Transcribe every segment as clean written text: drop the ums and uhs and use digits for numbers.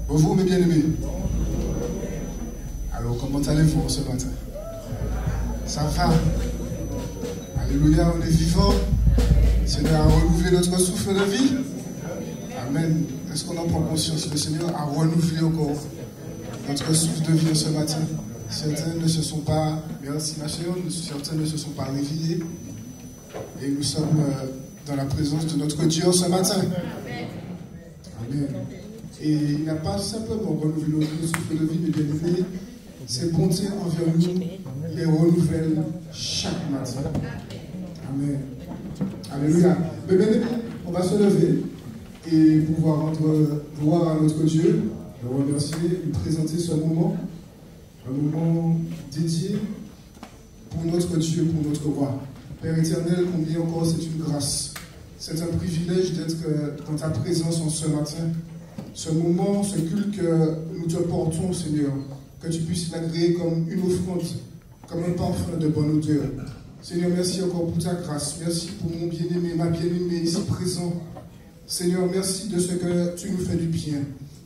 Bonjour mes bien-aimés. Alors comment allez-vous ce matin? Ça va? Alléluia, on est vivant. Seigneur a renouvelé notre souffle de vie. Amen. Est-ce qu'on en prend conscience? Le Seigneur a renouvelé encore notre souffle de vie ce matin. Certains ne se sont pas, merci ma chère, certains ne se sont pas réveillés. Et nous sommes dans la présence de notre Dieu ce matin. Amen. Et il n'a pas simplement renouvelé notre souffle de vie, mais bien aimé, ses bontés envers nous, il les renouvelle chaque matin. Amen. Alléluia. Mais bien aimé, on va se lever et pouvoir rendre gloire à notre Dieu, le remercier, lui présenter ce moment, un moment dédié pour notre Dieu, pour notre roi. Père éternel, combien encore c'est une grâce. C'est un privilège d'être dans ta présence en ce matin. Ce moment, ce culte que nous te portons, Seigneur, que tu puisses l'agréer comme une offrande, comme un parfum de bonne odeur. Seigneur, merci encore pour ta grâce. Merci pour mon bien-aimé, ma bien-aimée ici présent. Seigneur, merci de ce que tu nous fais du bien.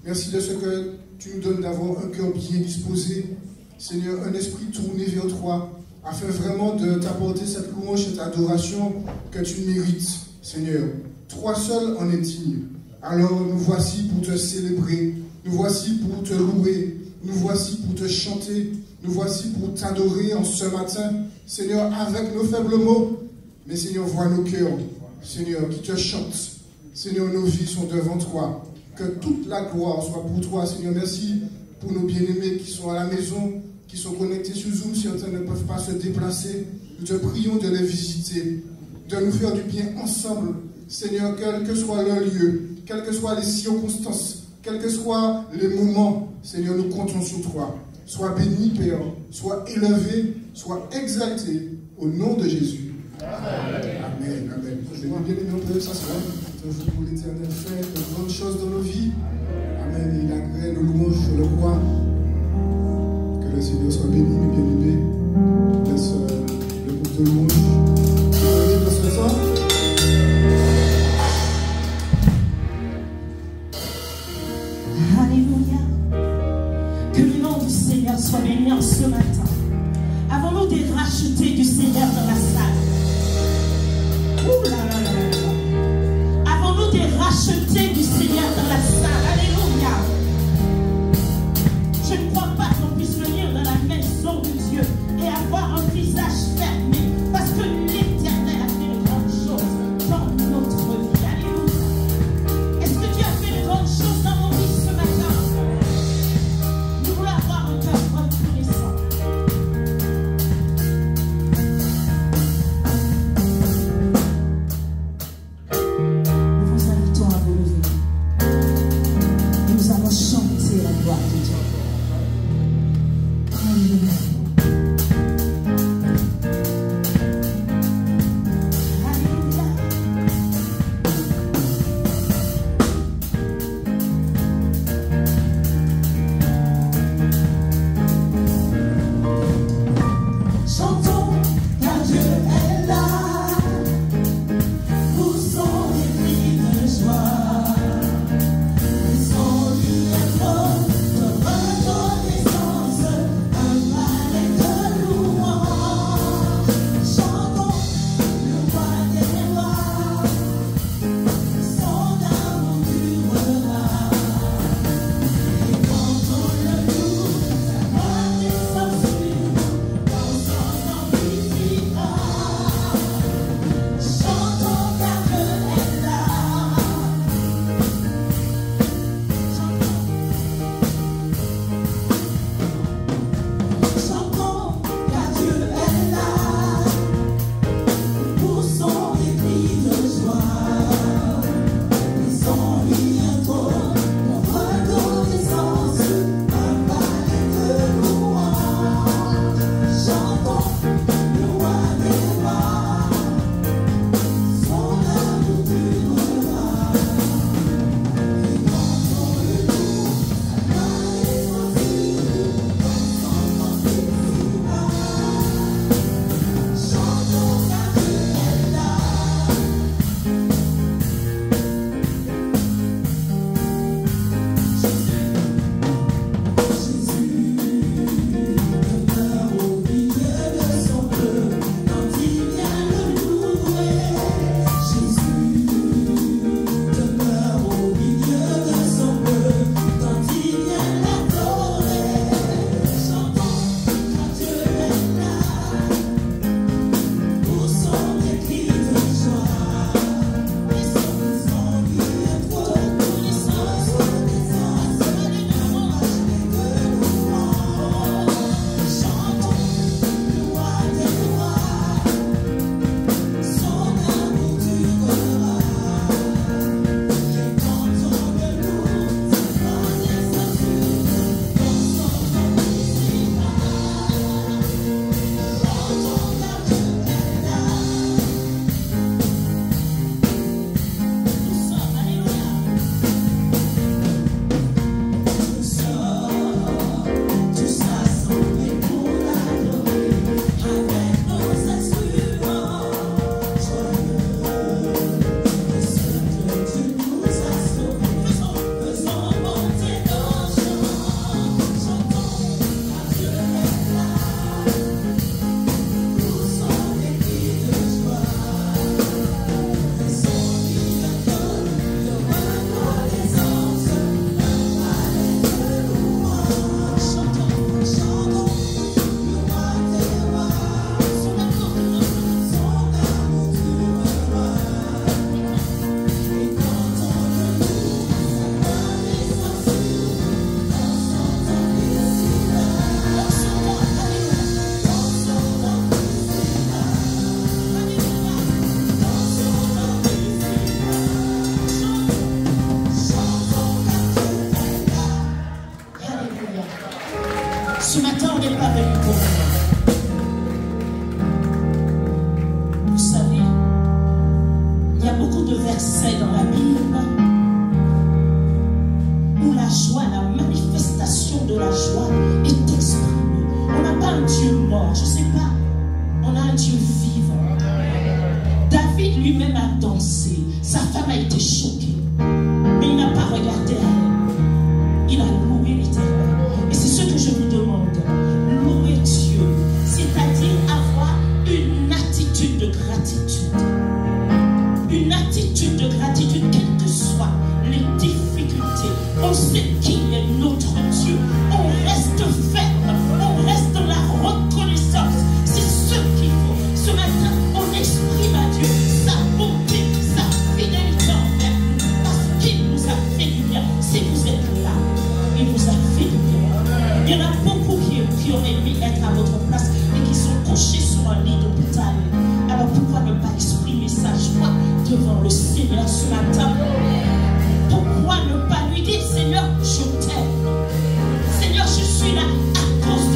Merci de ce que tu nous donnes d'avoir un cœur bien disposé. Seigneur, un esprit tourné vers toi, afin vraiment de t'apporter cette louange, cette adoration que tu mérites, Seigneur. Toi seul en es digne. Alors nous voici pour te célébrer, nous voici pour te louer, nous voici pour te chanter, nous voici pour t'adorer en ce matin, Seigneur, avec nos faibles mots. Mais Seigneur, vois nos cœurs, Seigneur, qui te chantent. Seigneur, nos vies sont devant toi. Que toute la gloire soit pour toi, Seigneur. Merci pour nos bien-aimés qui sont à la maison, qui sont connectés sur Zoom. Certains ne peuvent pas se déplacer. Nous te prions de les visiter, de nous faire du bien ensemble. Seigneur, quel que soit leur lieu, quelles que soient les circonstances, quels que soient les moments, Seigneur, nous comptons sur toi. Sois béni, Père, sois élevé, sois exalté au nom de Jésus. Amen. Amen. Amen. Je vais bien aimer, on peut s'asseoir. Pour l'Éternel fait de grandes choses dans nos vies. Amen. Il agrée nos louanges, je le crois. Que le Seigneur soit béni, mes bien-aimés. Laisse le groupe de louanges dans ce temps. Alléluia. Que le nom du Seigneur soit béni en ce matin. Avons-nous des rachetés du Seigneur dans la salle? Ouh là là là là. Avons-nous des rachetés du Seigneur dans la salle? Alléluia. Je ne crois pas qu'on puisse venir dans la maison de Dieu et avoir un visage fermé parce que l'Éternel a fait de grandes choses dans notre vie. Alléluia. Est-ce que Dieu a fait de grandes choses dans nos vies ce matin? Nous voulons avoir un cœur reconnaissant. Nous vous invitons à vous lever. Nous allons chanter la gloire de Dieu. Alléluia. Chantons, car Dieu est là, pour son esprit de joie, et son liaison de reconnaissance, un balai de louange. Chantons le roi des rois, son amour durera, et quand on le loue, sa gloire descend sur nous, dans son amplifia. Chantons car Dieu est là. Chantons car Dieu est là, pour son esprit de joie, et son lien trône, notre reconnaissance, un balai de louange. Chantons le roi des rois, son amour durera, et quand on le loue, sa gloire descend sur nous, dans son amplifia. Chantons car Dieu est là. Chantons Ce matin, on n'est pas venu pour rien. Vous savez, il y a beaucoup de versets dans la Bible où la joie, la manifestation de la joie est exprimée. On n'a pas un Dieu mort, je ne sais pas. On a un Dieu vivant. David lui-même a dansé. Sa femme a été choquée. Mais il n'a pas regardé à elle. Il a loué l'Éternel. Et c'est ce que je vous demande. Louer Dieu. C'est-à-dire avoir une attitude de gratitude. Une attitude de gratitude, quelles que soient les difficultés. On sait qui est notre Dieu. On reste ferme. On reste dans la reconnaissance. C'est ce qu'il faut. Ce matin, on exprime à Dieu sa bonté, sa fidélité envers nous. Parce qu'il nous a fait du bien. Si vous êtes là, il vous a fait du bien. Il y en a beaucoup qui auraient aimé être à votre place et qui sont couchés sur un lit d'hôpital. Alors pourquoi ne pas exprimer sa joie devant le Seigneur ce matin? Pourquoi ne pas lui dire, Seigneur, je t'aime. Seigneur, je suis là à cause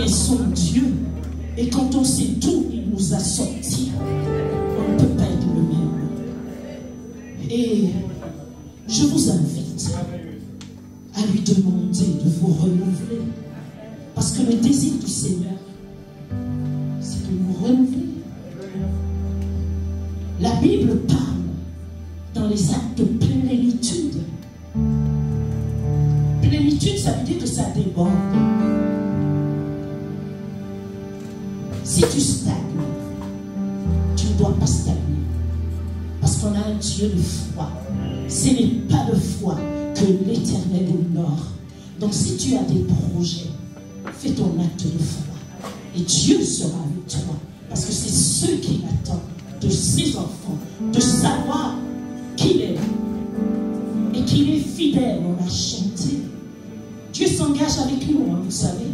est son Dieu. Et quand on sait d'où il nous a sortis, on ne peut pas être le même. Et je vous invite à lui demander de vous renouveler. Parce que le désir du Seigneur, c'est de nous renouveler. La Bible parle dans les actes de plénitude. Plénitude, ça veut dire que ça déborde. Si tu stagnes, tu ne dois pas stagner. Parce qu'on a un Dieu de foi. Ce n'est pas de foi que l'Éternel honore. Donc si tu as des projets, fais ton acte de foi. Et Dieu sera avec toi. Parce que c'est ce qu'il attend de ses enfants. De savoir qu'il est. Et qu'il est fidèle. On a chanté. Dieu s'engage avec nous, hein, vous savez.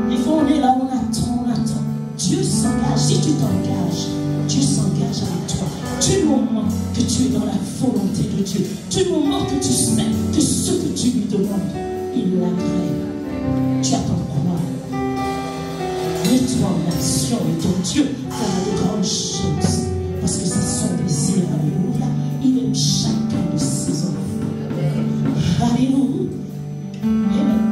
Des fois on est là, on attend, on attend. Dieu s'engage. Si tu t'engages, Dieu s'engage avec toi. Du moment que tu es dans la volonté de Dieu, du moment que tu sais que ce que tu lui demandes, il l'agrée. Tu attends quoi? Mets-toi en action et ton Dieu fera de grandes choses. Parce que c'est son désir. Alléluia. Il aime chacun de ses enfants. Alléluia. Amen.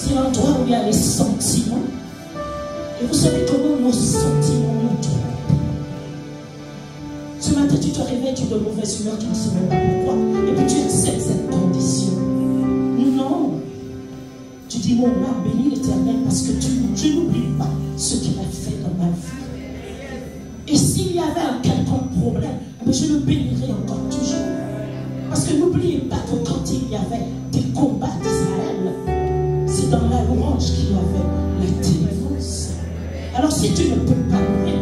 C'est l'endroit où il y a les sentiments. Et vous savez comment nos sentiments nous trompent. Ce matin, tu te réveilles, tu es de mauvaise humeur, tu ne sais même pas pourquoi. Et puis tu acceptes cette condition. Non. Tu dis, mon âme bénit l'Éternel parce que je n'oublie pas ce qu'il a fait dans ma vie. Et s'il y avait un quelconque problème, je le bénirais encore toujours. Parce que n'oubliez pas que quand il y avait des combats d'Israël, c'est dans la louange qu'il y avait la délivrance. Alors si tu ne peux pas louer,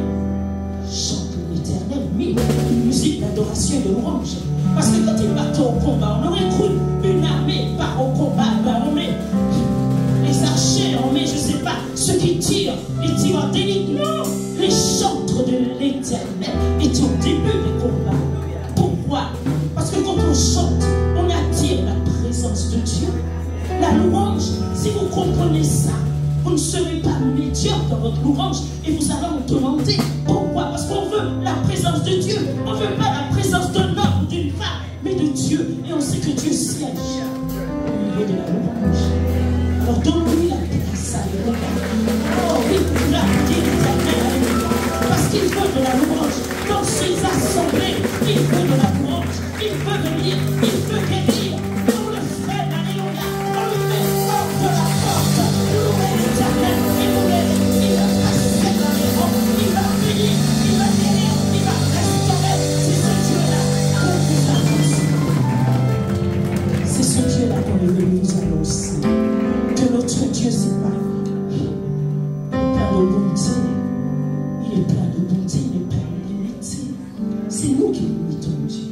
chante l'Éternel, mais une musique d'adoration et de louange. Parce que quand ils partent au combat, on aurait cru une armée part au combat, on met les archers, on met, je ne sais pas, ceux qui tirent, les tireurs d'élite. Non, les chantres de l'Éternel étaient au début des combats. Pourquoi? Parce que quand on chante, on attire la présence de Dieu. La louange, si vous comprenez ça, vous ne serez pas médiocre dans votre louange et vous allez vous demander pourquoi. Parce qu'on veut la présence de Dieu. On ne veut pas la présence d'un homme ou d'une femme, mais de Dieu. Et on sait que Dieu siège au milieu de la louange. Alors donne-lui la place à l'éternel. Oh oui, la l'Éternel, parce qu'il veut de la louange. Dans ses assemblées, il veut de la louange. Il veut venir, il veut guérir. On le fait, alléluia. On le met hors de la porte. Louez l'Éternel, il va passer dans les rangs, il va bénir, il va guérir, il va restaurer. C'est ce Dieu-là qu'on vous annonce. C'est ce Dieu-là qu'on est venu vous annoncer. Que notre Dieu, c'est pas plein de bonté. Il est plein de bonté, il est plein de limité. C'est nous qui limitons Dieu.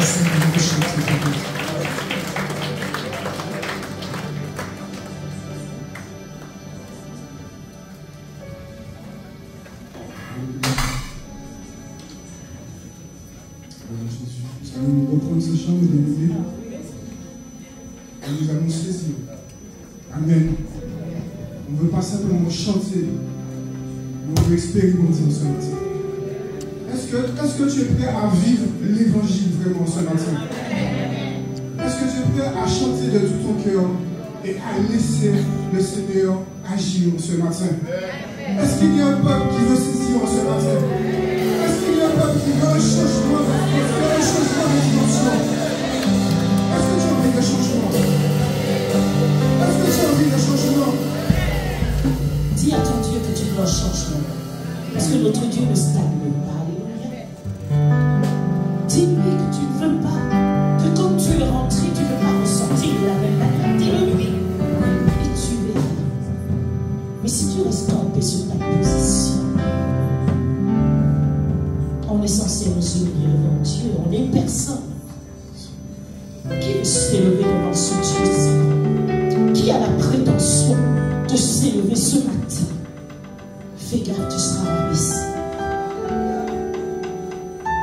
ça que vous chantez pour nous. Nous allons reprendre ce chant, bien aimé, et nous allons saisir. Amen. On ne veut pas simplement chanter, mais on veut expérimenter ce matin. Est-ce que tu es prêt à vivre l'évangile vraiment ce matin? Est-ce que tu es prêt à chanter de tout ton cœur et à laisser le Seigneur agir ce matin? Est-ce qu'il y a un peuple qui veut saisir ce matin? Est-ce qu'il y a un peuple qui veut un changement de dimension? Est-ce que tu as envie de changement? Est-ce que tu as envie de changement? Dis à ton Dieu que tu veux un changement. Parce que notre Dieu ne stagne pas. Dis-lui que tu ne veux pas, que quand tu es rentré, tu ne veux pas ressentir de la même manière. Dis-le-lui. Et tu verras. Mais si tu restes campé sur ta position, on est censé nous unir devant Dieu, on est personne. Qui veut s'élever devant ce Dieu-ci? Qui a la prétention de s'élever ce matin? Fais gaffe, tu seras abaissé.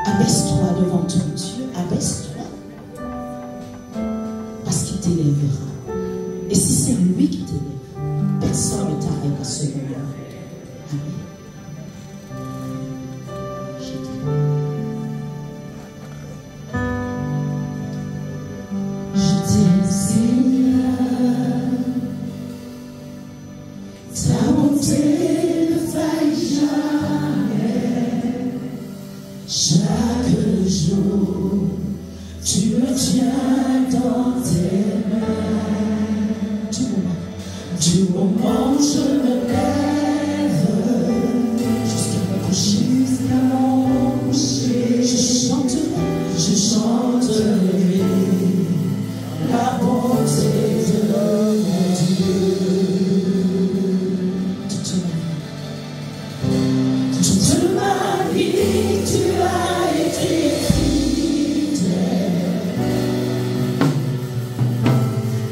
Abaisse-toi devant ton Dieu, abaisse-toi. Parce qu'il t'élèvera. Et si c'est lui qui t'élève, personne ne t'arrête à ce moment. Amen.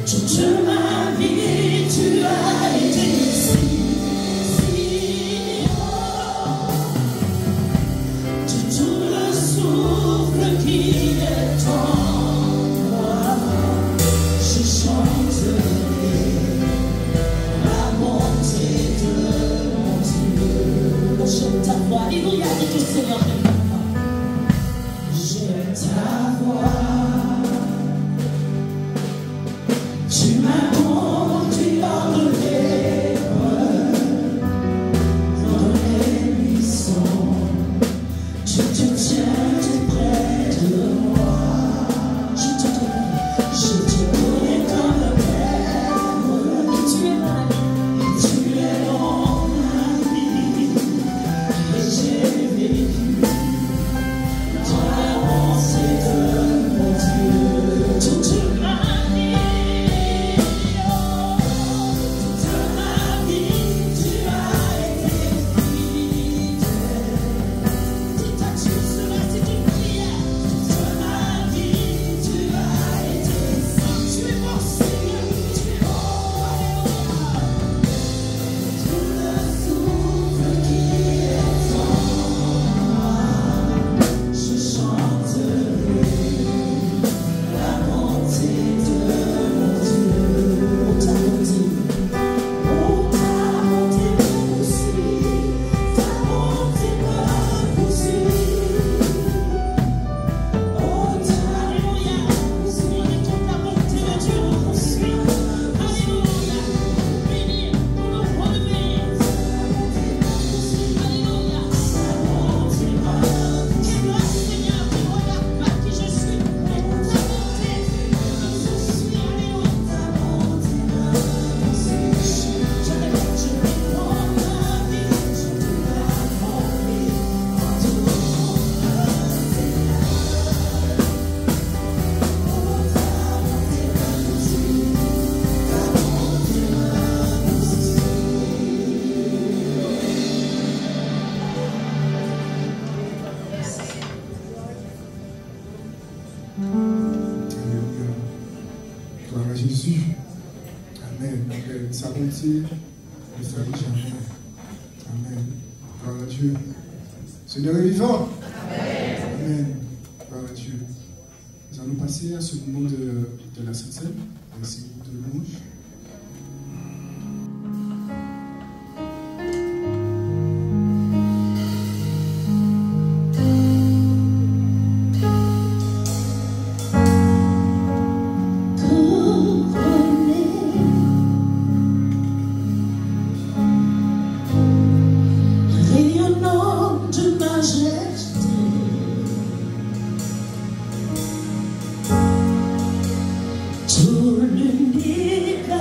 Toute ma vie, tu as été fidèle. Jésus. Amen. Amen. Sa bonté ne faillit jamais. Amen. Gloire à Dieu. Seigneur est vivant. Amen. Amen. Gloire à Dieu. Nous allons passer à ce moment de la Sainte Seine. Merci beaucoup de louange. Tout l'univers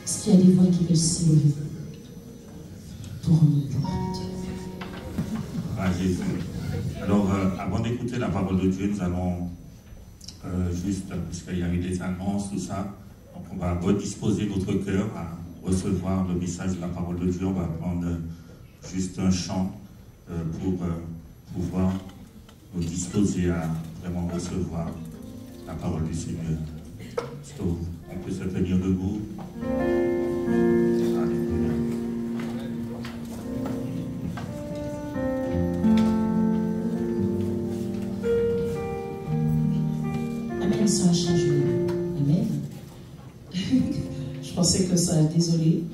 Est-ce qu'il y a des voix qui veulent s'élever pour rendre gloire à Dieu? Ah, Jésus. Alors, avant d'écouter la parole de Dieu, nous allons juste, puisqu'il y a eu des annonces, tout ça, donc on va redisposer notre cœur à recevoir le message de la parole de Dieu. On va prendre juste un chant pour pouvoir nous disposer à vraiment recevoir la parole du Seigneur. Est-ce qu'on peut se tenir debout? Alléluia. Amen, ça a changé. Amen. Je pensais que ça, désolé.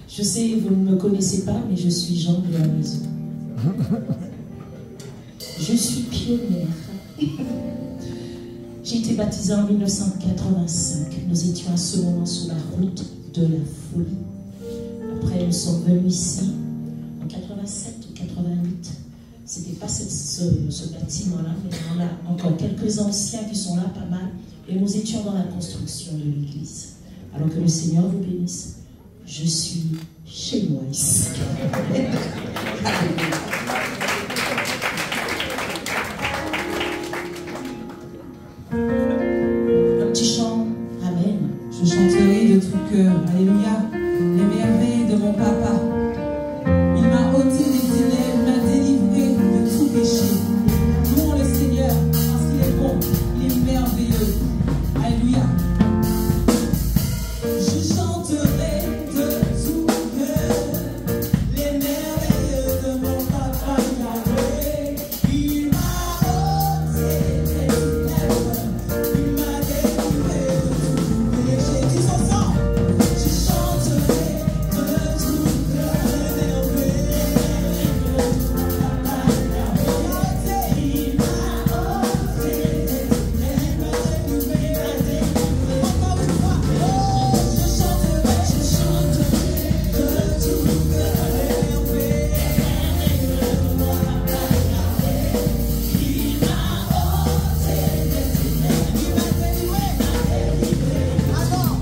Je sais, vous ne me connaissez pas, mais je suis Jean de la maison. Je suis pionnière. J'ai été baptisée en 1985. Nous étions à ce moment sur la route de la folie. Après, nous sommes venus ici en 87 ou 88. C'était pas ce bâtiment-là, mais on a encore quelques anciens qui sont là, pas mal. Et nous étions dans la construction de l'église. Alors que le Seigneur vous bénisse. Je suis chez moi ici. Un petit chant. Amen. Je chanterai de tout cœur, alléluia, les merveilles de mon papa. Il m'a ôté des ténèbres, m'a délivré de tout péché. Louons le Seigneur, parce qu'il est bon, il est merveilleux. Alléluia. Je chanterai de tout cœur les merveilles de mon papa Yahweh. Il m'a ôté des ténèbres, il m'a délivré de tout péché. Tous ensemble, je chanterai de tout cœur les merveilles de mon papa Yahweh. Il m'a ôté des ténèbres, il m'a délivré. Encore une fois, oh, je chanterai de tout cœur les merveilles de mon papa Yahweh. Il m'a ôté des ténèbres, il m'a délivré. Alors,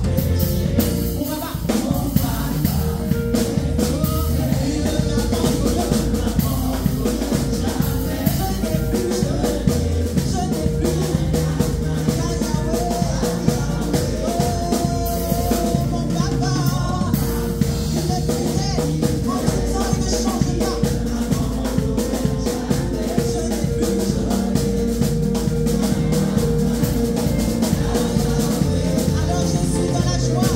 on va voir. Mon papa, il ne m'abandonne jamais. Je n'ai plus mon papa, il est fidèle, en tout temps il ne change pas. Je n'ai plus alors je suis dans la joie.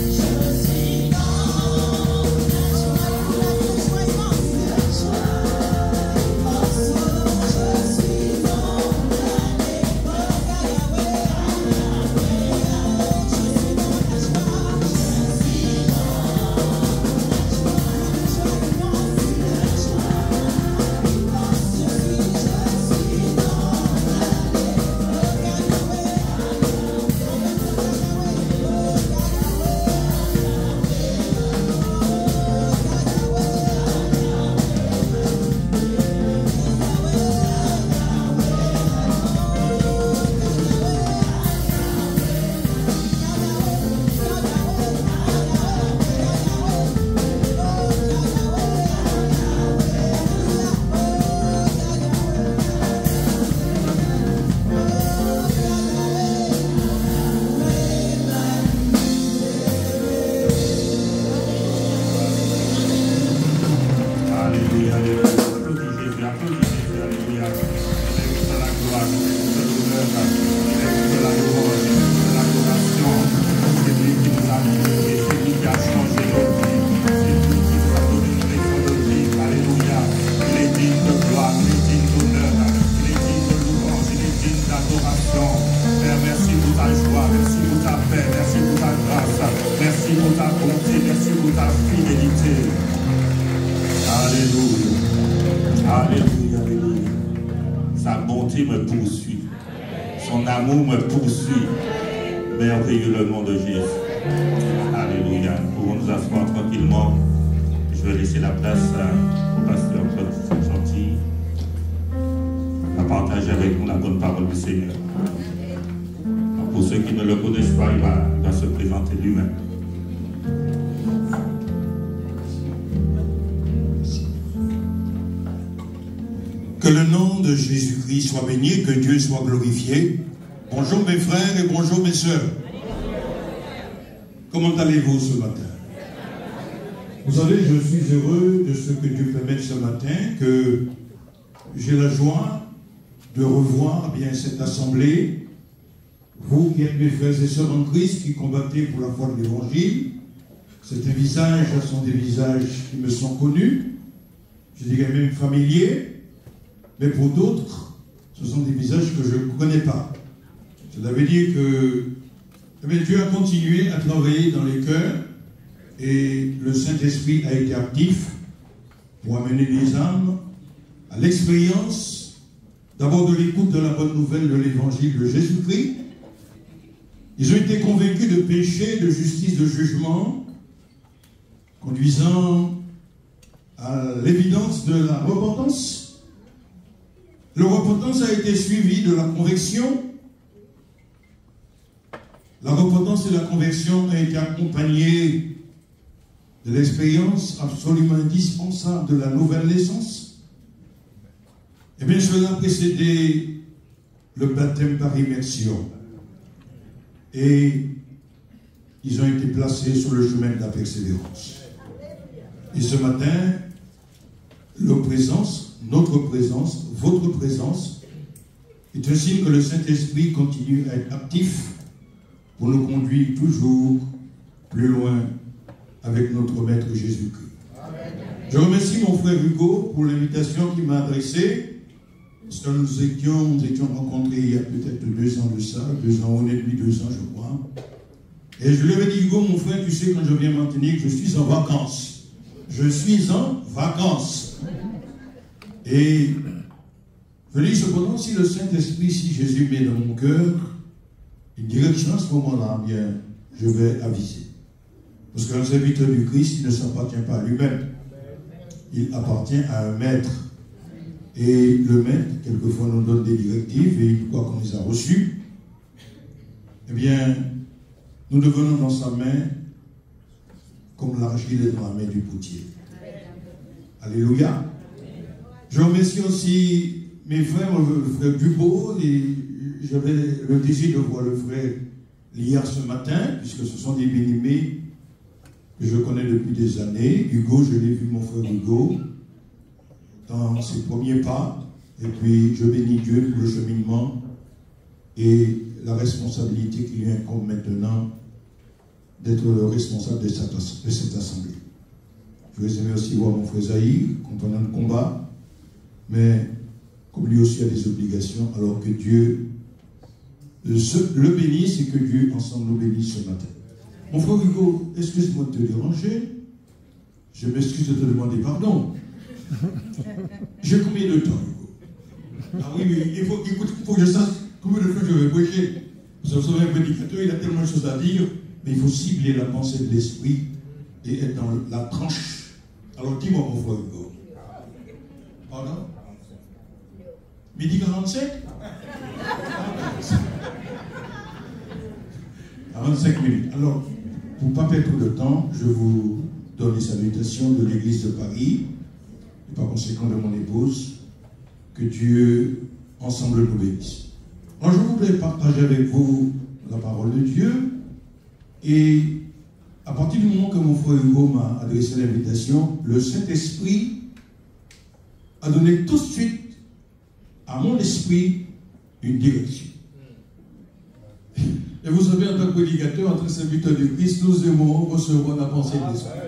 Je suis dans la joie, la joie immense. Je suis dans l'époque à Yahweh. Je suis dans la joie. Alléluia, alléluia. Applaudis Jésus, alléluia. Mérite la gloire, mérite l'honneur, mérite la louange, mérite l'adoration. C'est lui qui nous a créés, c'est lui qui a changé nos vies, c'est lui qui nous a donné une raison de vivre. Alléluia. Il est digne de gloire, il est digne d'honneur, il est digne de louange, il est digne d'adoration. Père, merci pour ta joie, merci pour ta paix, merci pour ta grâce, merci pour ta bonté, merci pour ta fidélité. Alléluia. Alléluia, alléluia. Sa bonté me poursuit. Son amour me poursuit. Merveilleux le nom de Jésus. Alléluia. Nous pouvons nous asseoir tranquillement. Je vais laisser la place au pasteur Claude. parole du Seigneur. Pour ceux qui ne le connaissent pas, il va se présenter lui-même. Que le nom de Jésus-Christ soit béni, que Dieu soit glorifié. Bonjour mes frères et bonjour mes sœurs. Comment allez-vous ce matin? Vous savez, je suis heureux de ce que Dieu permet ce matin, que j'ai la joie de revoir bien cette assemblée. Vous qui êtes mes frères et sœurs en Christ, qui combattez pour la foi de l'Évangile. Certains visages sont des visages qui me sont connus, je dirais même familiers. Mais pour d'autres, ce sont des visages que je ne connais pas. Cela veut dire que Dieu a continué à travailler dans les cœurs et le Saint-Esprit a été actif pour amener les âmes à l'expérience d'abord de l'écoute de la bonne nouvelle de l'Évangile de Jésus-Christ. Ils ont été convaincus de péché, de justice, de jugement, conduisant à l'évidence de la repentance. La repentance a été suivie de la conversion. La repentance et la conversion ont été accompagnées de l'expérience absolument indispensable de la nouvelle naissance. Et bien cela a précédé le baptême par immersion. Et ils ont été placés sur le chemin de la persévérance. Et ce matin, notre présence, votre présence, est un signe que le Saint-Esprit continue à être actif pour nous conduire toujours plus loin avec notre Maître Jésus-Christ. Je remercie mon frère Hugo pour l'invitation qu'il m'a adressée, parce que nous étions rencontrés il y a peut-être 2 ans de ça, 2 ans, on est depuis 2 ans je crois. Et je lui avais dit, Hugo, mon frère, tu sais, quand je viens à Martinique, je suis en vacances. Je suis en vacances. Et je dis cependant, si le Saint-Esprit, si Jésus met dans mon cœur une direction à ce moment-là, bien, je vais aviser. Parce qu'un serviteur du Christ, il ne s'appartient pas à lui-même. Il appartient à un maître. Et le maître, quelquefois, nous donne des directives, et une fois qu'on les a reçues, eh bien, nous devenons dans sa main comme l'argile est dans la main du potier. Alléluia. Je remercie aussi mes frères, le frère Dubo, j'avais le désir de voir le frère Liard ce matin, puisque ce sont des bien-aimés que je connais depuis des années. Hugo, je l'ai vu, mon frère Hugo, dans ses premiers pas, et puis je bénis Dieu pour le cheminement et la responsabilité qui lui incombe maintenant d'être le responsable de cette assemblée. Je vais aimer aussi voir mon frère Zahir, compagnon de combat, mais comme lui aussi a des obligations, alors que Dieu le bénisse et que Dieu ensemble nous bénisse ce matin. Mon frère Hugo, excuse-moi de te déranger, je m'excuse de te demander pardon. J'ai combien de temps, Hugo? Ah oui, mais il faut que je sache combien de fois je vais prêcher. Vous savez, un prédicateur, il a tellement de choses à dire, mais il faut cibler la pensée de l'esprit et être dans la tranche. Alors dis-moi, mon frère Hugo. Pardon? Midi 45? 45 minutes. Alors, pour ne pas perdre de temps, je vous donne les salutations de l'Église de Paris, et par conséquent de mon épouse. Que Dieu ensemble nous bénisse. Alors, je voudrais partager avec vous la parole de Dieu. Et à partir du moment que mon frère Hugo m'a adressé l'invitation, le Saint-Esprit a donné tout de suite à mon esprit une direction. Et vous savez, en tant que prédicateur, en tant que serviteur du Christ, nous aimons recevoir la pensée de l'Esprit.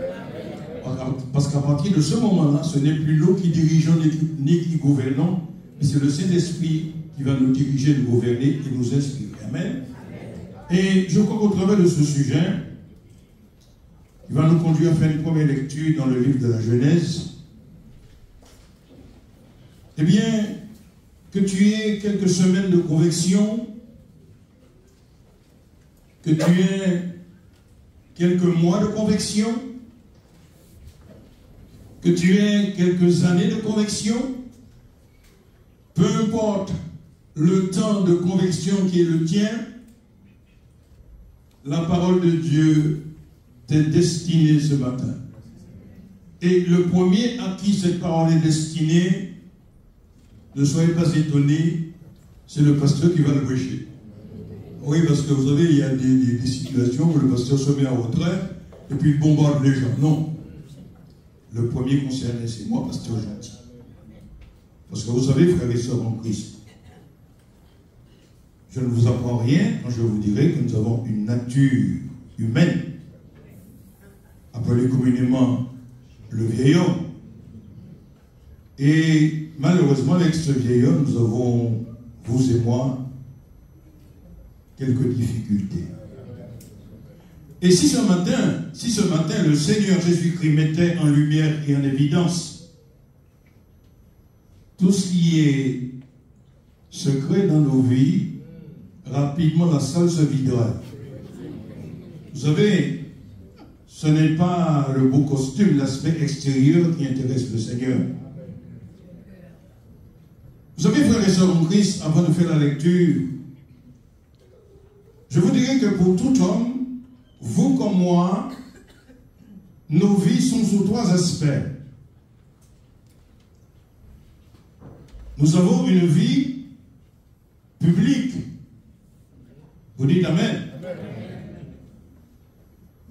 Parce qu'à partir de ce moment-là, ce n'est plus nous qui dirigeons ni qui gouvernons, mais c'est le Saint-Esprit qui va nous diriger, nous gouverner et nous inspirer. Amen. Et je crois qu'au travers de ce sujet, il va nous conduire à faire une première lecture dans le livre de la Genèse. Eh bien, que tu aies quelques semaines de conviction, que tu aies quelques mois de conviction, que tu aies quelques années de conviction, peu importe le temps de conviction qui est le tien, la parole de Dieu t'est destinée ce matin. Et le premier à qui cette parole est destinée, ne soyez pas étonnés, c'est le pasteur qui va le prêcher. Oui, parce que vous savez, il y a des situations où le pasteur se met en retrait et puis il bombarde les gens. Non. Le premier concerné, c'est moi, pasteur gentil. Parce que vous savez, frères et sœurs en Christ, je ne vous apprends rien quand je vous dirai que nous avons une nature humaine, appelée communément le vieil homme. Et malheureusement, avec ce vieil homme, nous avons, vous et moi, quelques difficultés. Et si ce matin, le Seigneur Jésus-Christ mettait en lumière et en évidence tout ce qui est secret dans nos vies, rapidement la salle se viderait. Vous savez, ce n'est pas le beau costume, l'aspect extérieur qui intéresse le Seigneur. Vous savez, frères et sœurs en Christ, avant de faire la lecture, je vous dirais que pour tout homme, vous comme moi, nos vies sont sous trois aspects. Nous avons une vie publique. Vous dites Amen.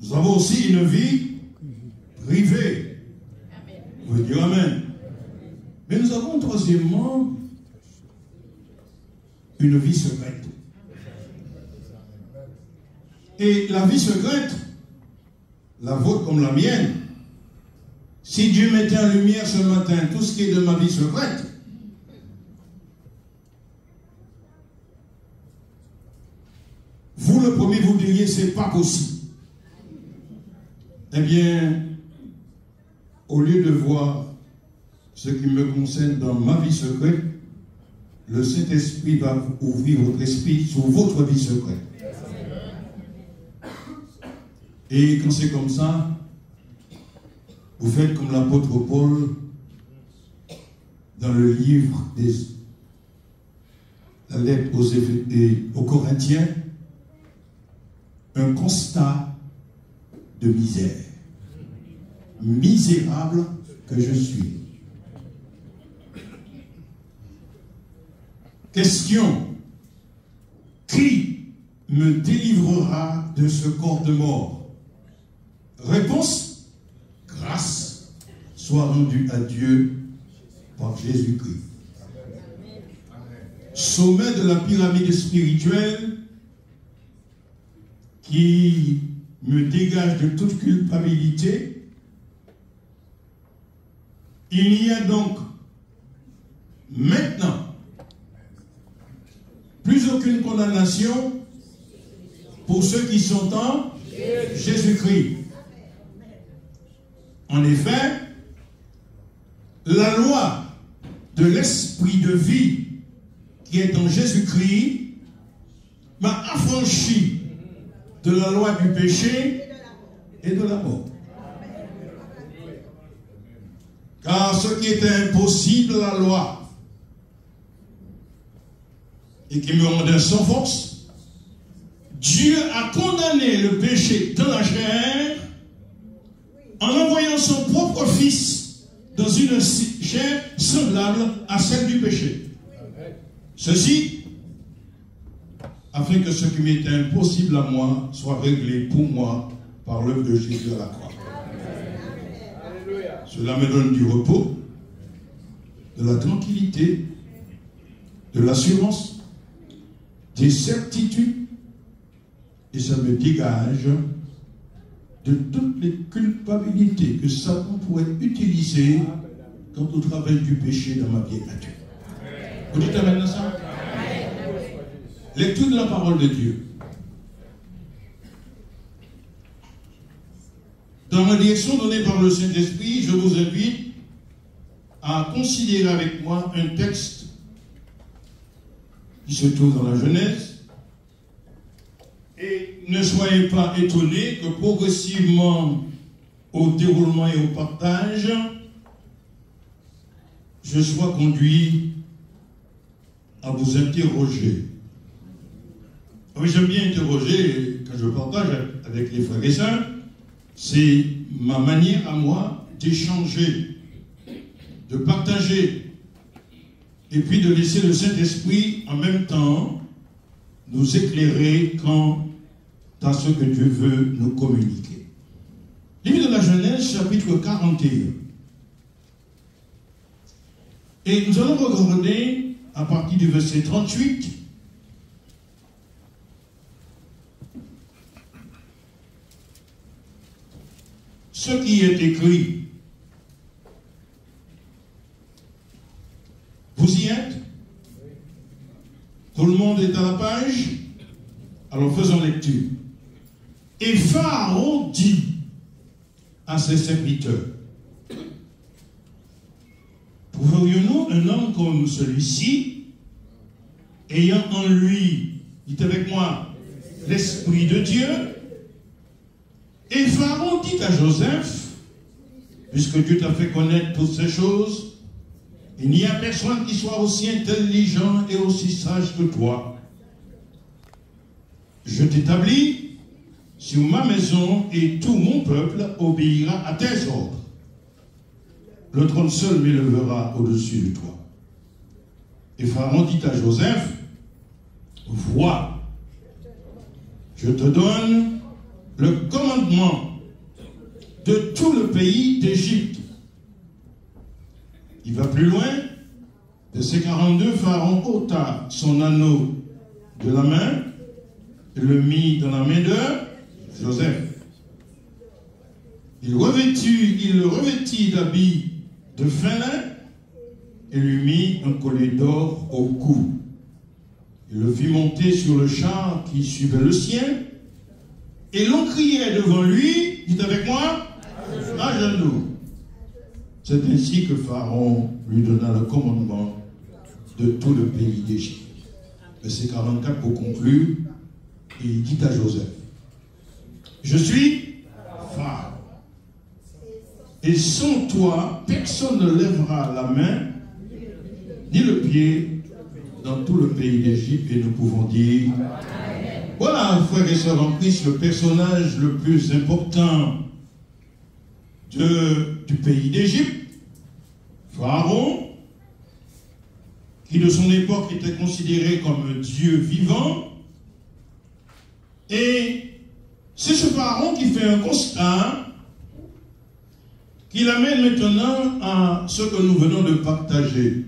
Nous avons aussi une vie privée. Vous dites Amen. Mais nous avons troisièmement une vie secrète. Et la vie secrète, la vôtre comme la mienne, si Dieu mettait en lumière ce matin tout ce qui est de ma vie secrète, vous le premier vous diriez c'est pas possible. Eh bien, au lieu de voir ce qui me concerne dans ma vie secrète, le Saint-Esprit va ouvrir votre esprit sur votre vie secrète. Et quand c'est comme ça, vous faites comme l'apôtre Paul dans le livre la lettre aux Corinthiens, un constat de misère. Misérable que je suis. Question. Qui me délivrera de ce corps de mort? Réponse. Grâce soit rendue à Dieu par Jésus-Christ. Sommet de la pyramide spirituelle qui me dégage de toute culpabilité. Il n'y a donc maintenant plus aucune condamnation pour ceux qui sont en Jésus-Christ. En effet, la loi de l'esprit de vie qui est en Jésus-Christ m'a affranchi de la loi du péché et de la mort. Car ce qui était impossible à la loi et qui me rendait sans force, Dieu a condamné le péché dans la chair en envoyant son propre Fils dans une chair semblable à celle du péché. Ceci, afin que ce qui m'était impossible à moi soit réglé pour moi par l'œuvre de Jésus à la croix. Cela me donne du repos, de la tranquillité, de l'assurance, des certitudes, et ça me dégage de toutes les culpabilités que Satan pourrait utiliser quant au travail du péché dans ma vieille nature. Vous dites amen à ça? Lecture de la parole de Dieu. Dans la direction donnée par le Saint-Esprit, je vous invite à considérer avec moi un texte qui se trouve dans la Genèse. Et ne soyez pas étonnés que progressivement, au déroulement et au partage, je sois conduit à vous interroger. Oui, j'aime bien interroger quand je partage avec les frères et sœurs. C'est ma manière à moi d'échanger, de partager, et puis de laisser le Saint-Esprit en même temps nous éclairer quant à ce que Dieu veut nous communiquer. Livre de la Genèse, chapitre 41. Et nous allons regarder à partir du verset 38 ce qui est écrit. Vous y êtes? Tout le monde est à la page? Alors faisons lecture. Et Pharaon dit à ses serviteurs, trouverions-nous un homme comme celui-ci, ayant en lui, dites avec moi, l'Esprit de Dieu? Et Pharaon dit à Joseph, puisque Dieu t'a fait connaître toutes ces choses, il n'y a personne qui soit aussi intelligent et aussi sage que toi. Je t'établis sur ma maison et tout mon peuple obéira à tes ordres. Le trône seul m'élevera au-dessus de toi. Et Pharaon dit à Joseph, vois, je te donne le commandement de tout le pays d'Égypte. Il va plus loin. Verset 42, Pharaon ôta son anneau de la main et le mit dans la main de Joseph. Il le revêtit d'habits de fin lin et lui mit un collier d'or au cou. Il le fit monter sur le char qui suivait le sien. Et l'on criait devant lui, dites avec moi, à genoux. C'est ainsi que Pharaon lui donna le commandement de tout le pays d'Égypte. Verset 44 pour conclure, et il dit à Joseph, je suis Pharaon. Et sans toi, personne ne lèvera la main, ni le pied, dans tout le pays d'Égypte, et nous pouvons dire, voilà, frères et sœurs en Christ, le personnage le plus important du pays d'Égypte, Pharaon, qui de son époque était considéré comme Dieu vivant. Et c'est ce Pharaon qui fait un constat qui l'amène maintenant à ce que nous venons de partager.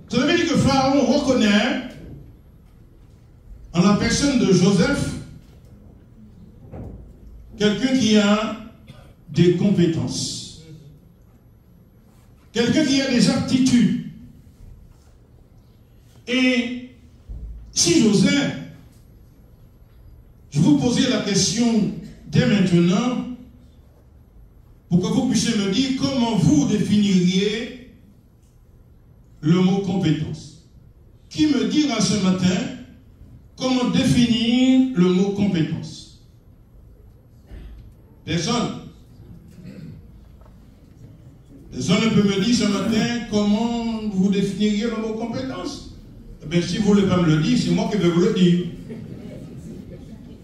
Ça veut dire que Pharaon reconnaît en la personne de Joseph quelqu'un qui a des compétences, quelqu'un qui a des aptitudes. Et si Joseph, je vous posais la question dès maintenant pour que vous puissiez me dire comment vous définiriez le mot compétence. Qui me dira ce matin comment définir le mot compétence? Personne. Personne ne peut me dire ce matin comment vous définiriez le mot compétence. Eh bien, si vous ne voulez pas me le dire, c'est moi qui vais vous le dire.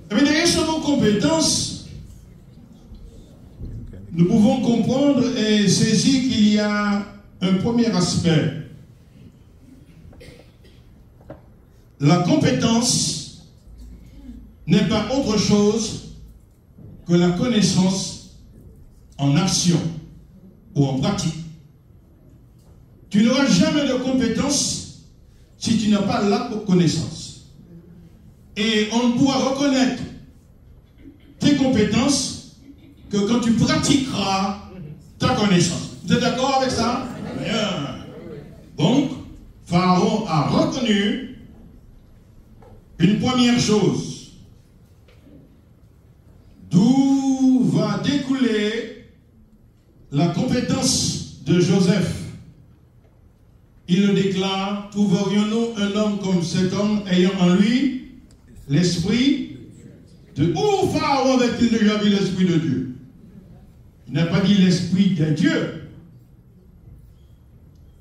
Eh bien, derrière ce mot compétence, nous pouvons comprendre et saisir qu'il y a un premier aspect. La compétence n'est pas autre chose que la connaissance en action ou en pratique. Tu n'auras jamais de compétence si tu n'as pas la connaissance. Et on ne pourra reconnaître tes compétences que quand tu pratiqueras ta connaissance. Vous êtes d'accord avec ça? Bien. Donc, Pharaon a reconnu une première chose, d'où va découler la compétence de Joseph. Il le déclare, trouverions-nous un homme comme cet homme ayant en lui l'esprit de... Où Pharaon avait-il déjà vu l'esprit de Dieu? Il n'a pas dit l'esprit de Dieu,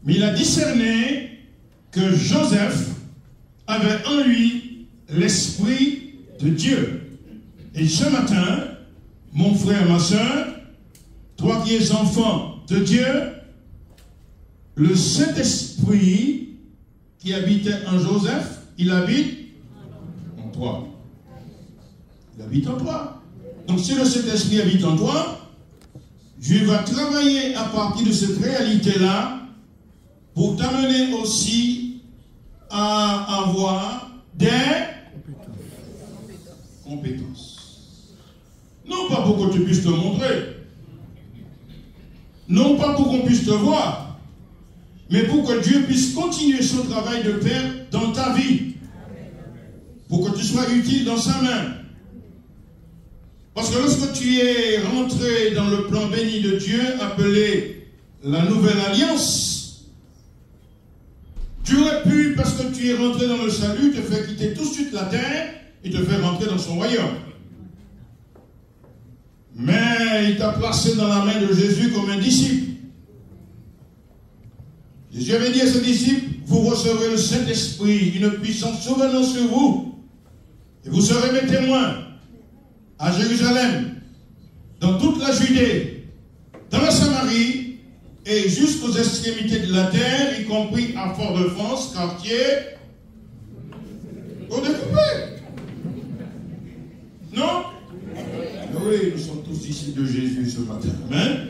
mais il a discerné que Joseph avait en lui l'Esprit de Dieu. Et ce matin, mon frère, ma soeur, toi qui es enfant de Dieu, le Saint-Esprit qui habitait en Joseph, il habite en toi. Il habite en toi. Donc si le Saint-Esprit habite en toi, Dieu va travailler à partir de cette réalité-là pour t'amener aussi à avoir des compétences. Non pas pour que tu puisses te montrer, non pas pour qu'on puisse te voir, mais pour que Dieu puisse continuer son travail de Père dans ta vie, pour que tu sois utile dans sa main. Parce que lorsque tu es rentré dans le plan béni de Dieu, appelé la Nouvelle Alliance, tu aurais pu, parce que tu es rentré dans le salut, te faire quitter tout de suite la terre et te faire rentrer dans son royaume. Mais il t'a placé dans la main de Jésus comme un disciple. Jésus avait dit à ses disciples, vous recevrez le Saint-Esprit, une puissance souvenant sur vous, et vous serez mes témoins à Jérusalem, dans toute la Judée, dans la Samarie, et jusqu'aux extrémités de la terre, y compris à Fort-de-France, quartier, au découpé. Non? Oui, nous sommes tous disciples de Jésus ce matin. Amen.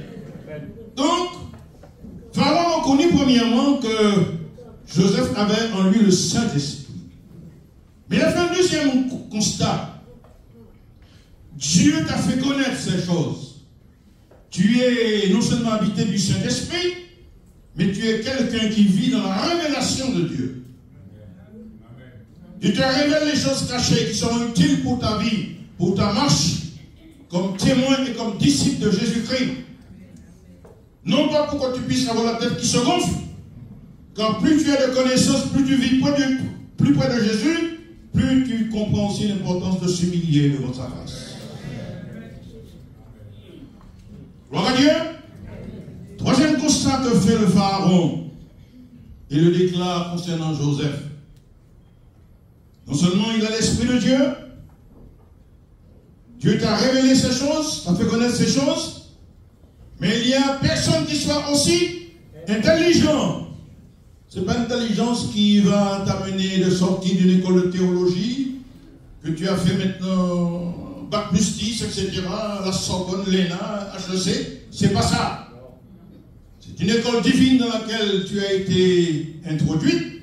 Donc, Pharaon reconnut premièrement que Joseph avait en lui le Saint-Esprit. Mais il a fait un deuxième constat. Dieu t'a fait connaître ces choses. Tu es non seulement habité du Saint-Esprit, mais tu es quelqu'un qui vit dans la révélation de Dieu. Dieu te révèle les choses cachées qui sont utiles pour ta vie, pour ta marche, comme témoin et comme disciple de Jésus-Christ. Non pas pour que tu puisses avoir la tête qui se gonfle, car plus tu as de connaissances, plus tu vis plus près de Jésus, plus tu comprends aussi l'importance de s'humilier devant sa face. Gloire à Dieu. Troisième constat que fait le Pharaon, et le déclare concernant Joseph. Non seulement il a l'Esprit de Dieu, Dieu t'a révélé ces choses, t'a fait connaître ces choses, mais il y a personne qui soit aussi intelligent. Ce n'est pas l'intelligence qui va t'amener de sortir d'une école de théologie, que tu as fait maintenant Bac plus 10, etc., la Sorbonne, l'ENA, HEC. C'est pas ça. C'est une école divine dans laquelle tu as été introduite,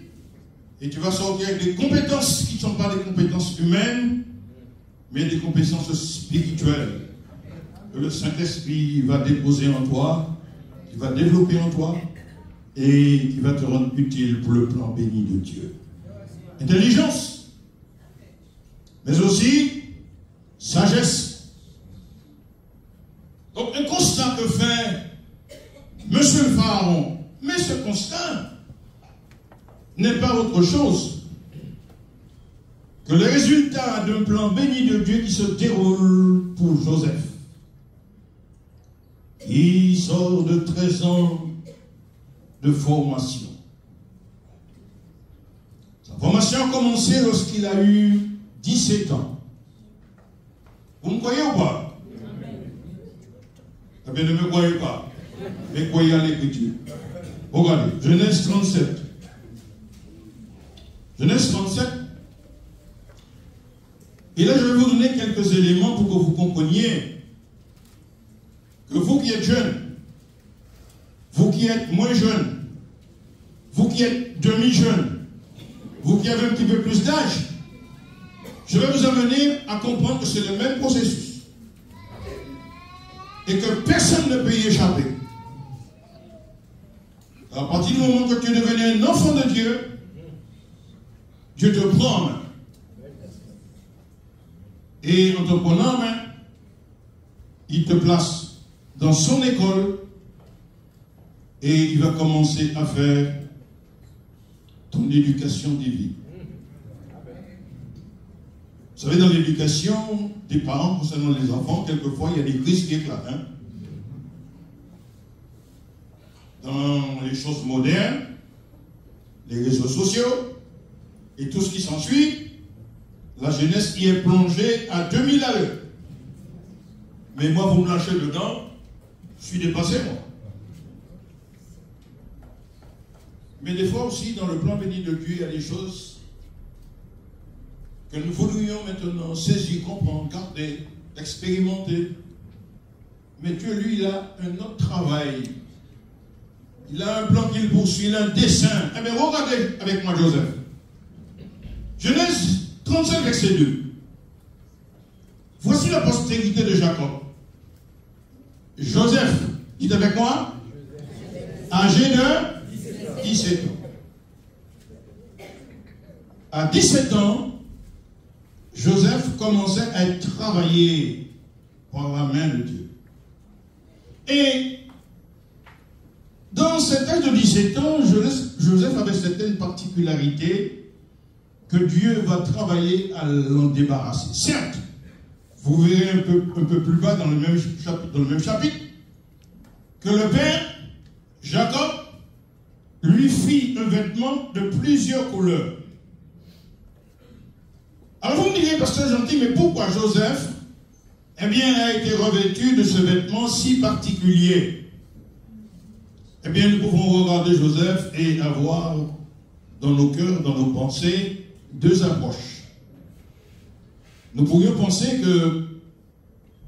et tu vas sortir avec des compétences qui ne sont pas des compétences humaines, mais des compétences spirituelles que le Saint-Esprit va déposer en toi, qui va développer en toi et qui va te rendre utile pour le plan béni de Dieu. Intelligence, mais aussi sagesse. Donc un constat que fait Monsieur le Pharaon, mais ce constat n'est pas autre chose que le résultat d'un plan béni de Dieu qui se déroule pour Joseph. Il sort de 13 ans de formation. Sa formation a commencé lorsqu'il a eu 17 ans. Vous me croyez ou pas? Eh bien, ne me croyez pas, mais croyez à l'Écriture. Regardez, Genèse 37. Genèse 37. Et là, je vais vous donner quelques éléments pour que vous compreniez que vous qui êtes jeunes, vous qui êtes moins jeunes, vous qui êtes demi-jeunes, vous qui avez un petit peu plus d'âge, je vais vous amener à comprendre que c'est le même processus. Et que personne ne peut y échapper. À partir du moment que tu es devenu un enfant de Dieu, Dieu te prend en main. Et en te prenant en main, il te place dans son école et il va commencer à faire ton éducation divine. Vous savez, dans l'éducation des parents concernant les enfants, quelquefois il y a des crises qui éclatent. Hein? Dans les choses modernes, les réseaux sociaux et tout ce qui s'ensuit, la jeunesse y est plongée à 2000 à l'heure. Mais moi, vous me lâchez dedans, je suis dépassé, moi. Mais des fois aussi, dans le plan béni de Dieu, il y a des choses que nous voudrions maintenant saisir, comprendre, garder, expérimenter. Mais Dieu, lui, il a un autre travail. Il a un plan qu'il poursuit, il a un dessein. Eh bien, regardez avec moi Joseph. Genèse 35, verset 2. Voici la postérité de Jacob. Joseph, dites avec moi, âgé de 17 ans. À 17 ans, Joseph commençait à être travaillé par la main de Dieu. Et dans cet âge de 17 ans, Joseph avait certaines particularités que Dieu va travailler à l'en débarrasser. Certes, vous verrez un peu plus bas dans le même chapitre, que le père, Jacob, lui fit un vêtement de plusieurs couleurs. Alors vous me direz, pasteur gentil, mais pourquoi Joseph, eh bien, a été revêtu de ce vêtement si particulier? Eh bien, nous pouvons regarder Joseph et avoir dans nos cœurs, dans nos pensées, deux approches. Nous pourrions penser que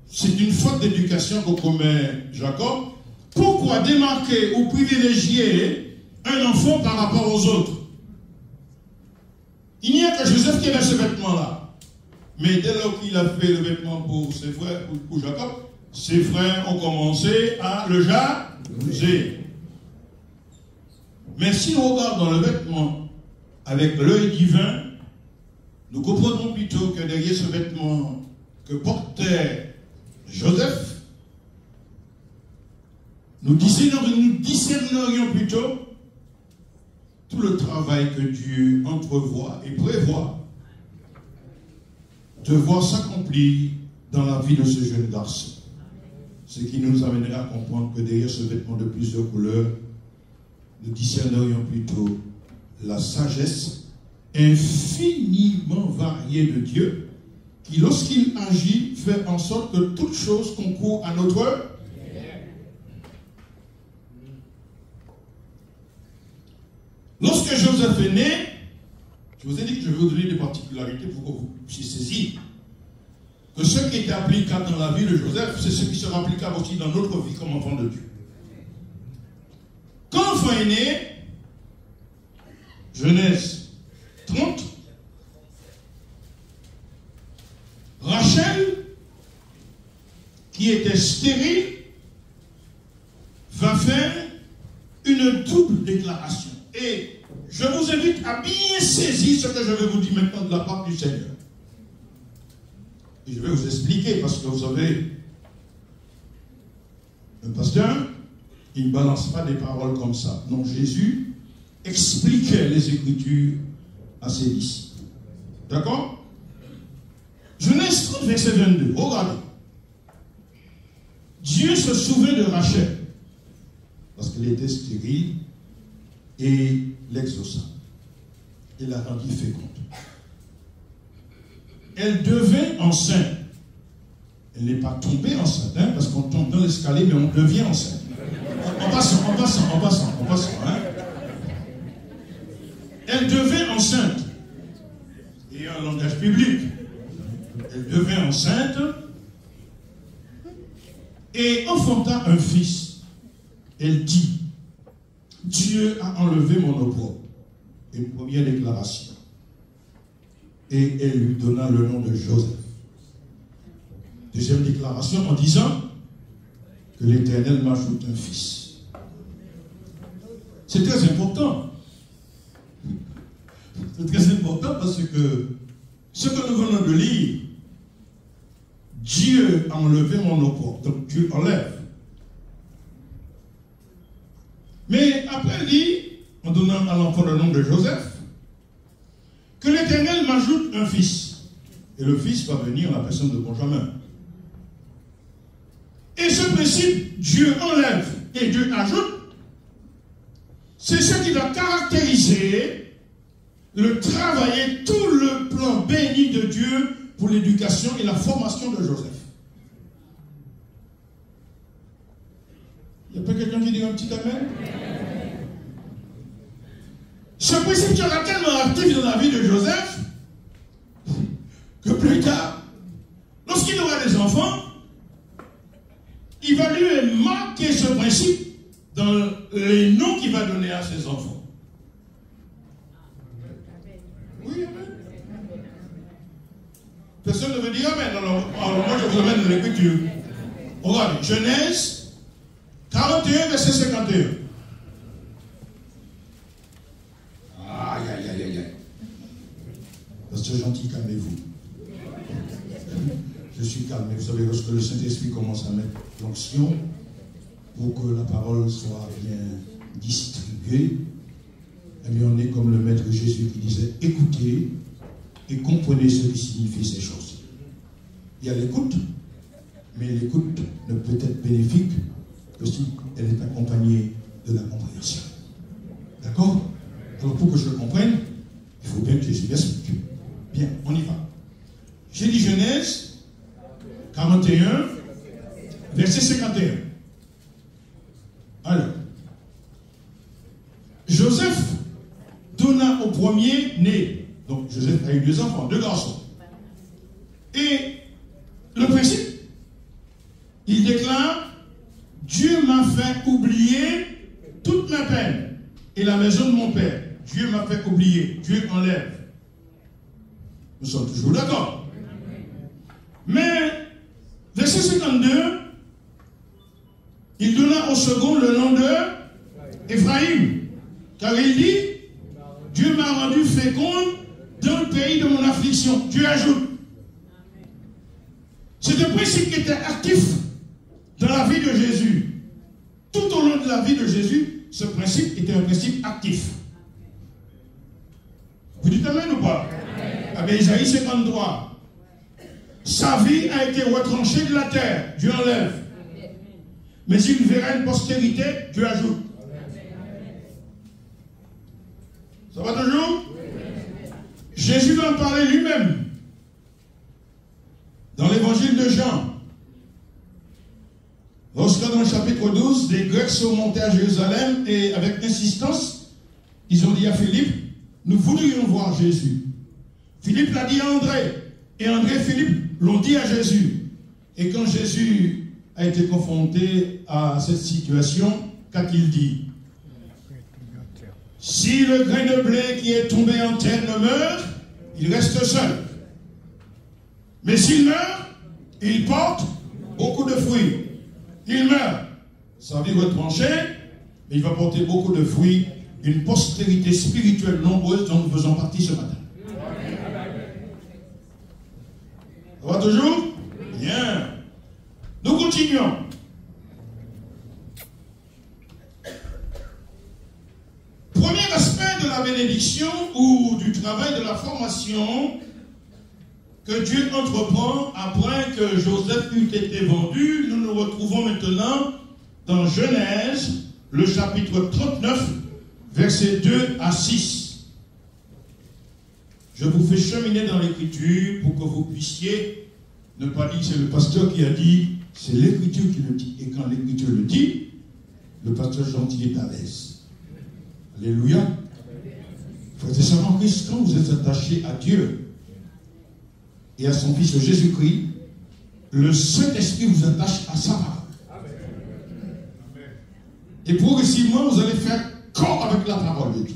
c'est une faute d'éducation que commet Jacob. Pourquoi démarquer ou privilégier un enfant par rapport aux autres? Il n'y a que Joseph qui avait ce vêtement-là. Mais dès lors qu'il a fait le vêtement pour ses frères, pour Jacob, ses frères ont commencé à le jalouser. Mais si on regarde dans le vêtement avec l'œil divin, nous comprenons plutôt que derrière ce vêtement que portait Joseph, nous discernerions plutôt tout le travail que Dieu entrevoit et prévoit de voir s'accomplir dans la vie de ce jeune garçon. Ce qui nous amènerait à comprendre que derrière ce vêtement de plusieurs couleurs, nous discernerions plutôt la sagesse infiniment variée de Dieu, qui, lorsqu'il agit, fait en sorte que toute chose concourt à notre Lorsque Joseph est né, je vous ai dit que je vais vous donner des particularités pour que vous puissiez saisir que ce qui était applicable dans la vie de Joseph, c'est ce qui sera applicable aussi dans notre vie comme enfant de Dieu. Quand l'enfant est né, Genèse 30, Rachel, qui était stérile, va faire une double déclaration. Et je vous invite à bien saisir ce que je vais vous dire maintenant de la part du Seigneur. Et je vais vous expliquer, parce que vous savez, le pasteur, il ne balance pas des paroles comme ça. Non, Jésus expliquait les Écritures à ses disciples. D'accord? Genèse 30, verset 22. Regardez. Dieu se souvint de Rachel, parce qu'elle était stérile, et l'exauça. Et la rendit féconde. Elle devint enceinte. Elle n'est pas tombée enceinte, hein, parce qu'on tombe dans l'escalier, mais on devient enceinte. En passant, hein. Elle devint enceinte. Et un langage biblique. Elle devint enceinte et enfanta un fils. Elle dit, Dieu a enlevé mon opprobre. Une première déclaration. Et elle lui donna le nom de Joseph. Deuxième déclaration en disant que l'Éternel m'ajoute un fils. C'est très important. C'est très important parce que ce que nous venons de lire, Dieu a enlevé mon opprobre. Donc Dieu enlève. Mais après, il dit, en donnant à l'enfant le nom de Joseph, que l'Éternel m'ajoute un fils. Et le fils va venir en la personne de Benjamin. Et ce principe, Dieu enlève et Dieu ajoute, C'est ce qui va caractériser le travail et tout le plan béni de Dieu pour l'éducation et la formation de Joseph. Il y a pas quelqu'un qui dit un petit amen? Ce principe sera tellement actif dans la vie de Joseph que plus tard, lorsqu'il aura des enfants, il va lui marquer ce principe dans les noms qu'il va donner à ses enfants. Oui, amen. Personne ne veut dire amen. Alors moi, je vous amène dans l'écriture. Regardez, Genèse 41, verset 51. Aïe, aïe, aïe, aïe. Pasteur gentil, calmez-vous. Je suis calme, mais vous savez, lorsque le Saint-Esprit commence à mettre l'onction pour que la parole soit bien distribuée, eh bien, on est comme le Maître Jésus qui disait, écoutez et comprenez ce qui signifient ces choses. Il y a l'écoute, mais l'écoute ne peut être bénéfique que si elle est accompagnée de la compréhension. D'accord? Alors, pour que je le comprenne, il faut bien que Jésus m'explique. Bien, on y va. J'ai dit Genèse 41, verset 51. Alors, Joseph donna au premier-né, donc Joseph a eu 2 enfants, 2 garçons. Et le principe, il déclare, Dieu m'a fait oublier toute ma peine et la maison de mon père. Dieu m'a fait oublier, Dieu enlève. Nous sommes toujours d'accord. Mais, verset 52, il donna au second le nom de Ephraïm, car il dit, Dieu m'a rendu féconde dans le pays de mon affliction. Dieu ajoute. C'est un principe qui était actif dans la vie de Jésus. Tout au long de la vie de Jésus, ce principe était un principe actif. Vous dites amen ou pas? Ah bien, Isaïe 53. Sa vie a été retranchée de la terre. Dieu enlève. Mais il verra une postérité. Dieu ajoute. Ça va toujours? Jésus va en parler lui-même. Dans l'évangile de Jean. Lorsque dans le chapitre 12, des Grecs sont montés à Jérusalem et avec insistance, ils ont dit à Philippe, nous voudrions voir Jésus. Philippe l'a dit à André. Et André et Philippe l'ont dit à Jésus. Et quand Jésus a été confronté à cette situation, qu'a-t-il dit? Si le grain de blé qui est tombé en terre ne meurt, il reste seul. Mais s'il meurt, il porte beaucoup de fruits. Il meurt, sa vie retranchée, mais il va porter beaucoup de fruits, une postérité spirituelle nombreuse dont nous faisons partie ce matin. Ça va toujours? Bien. Nous continuons. Premier aspect de la bénédiction ou du travail de la formation que Dieu entreprend après que Joseph eut été vendu, nous nous retrouvons maintenant dans Genèse, le chapitre 39, versets 2 à 6. Je vous fais cheminer dans l'écriture pour que vous puissiez ne pas dire que c'est le pasteur qui a dit, c'est l'écriture qui le dit. Et quand l'écriture le dit, le pasteur gentil est à l'aise. Alléluia. Frères et sœurs en Christ, quand vous êtes attachés à Dieu et à son Fils Jésus-Christ, le Saint-Esprit vous attache à sa parole. Et progressivement, vous allez faire corps avec la parole de Dieu.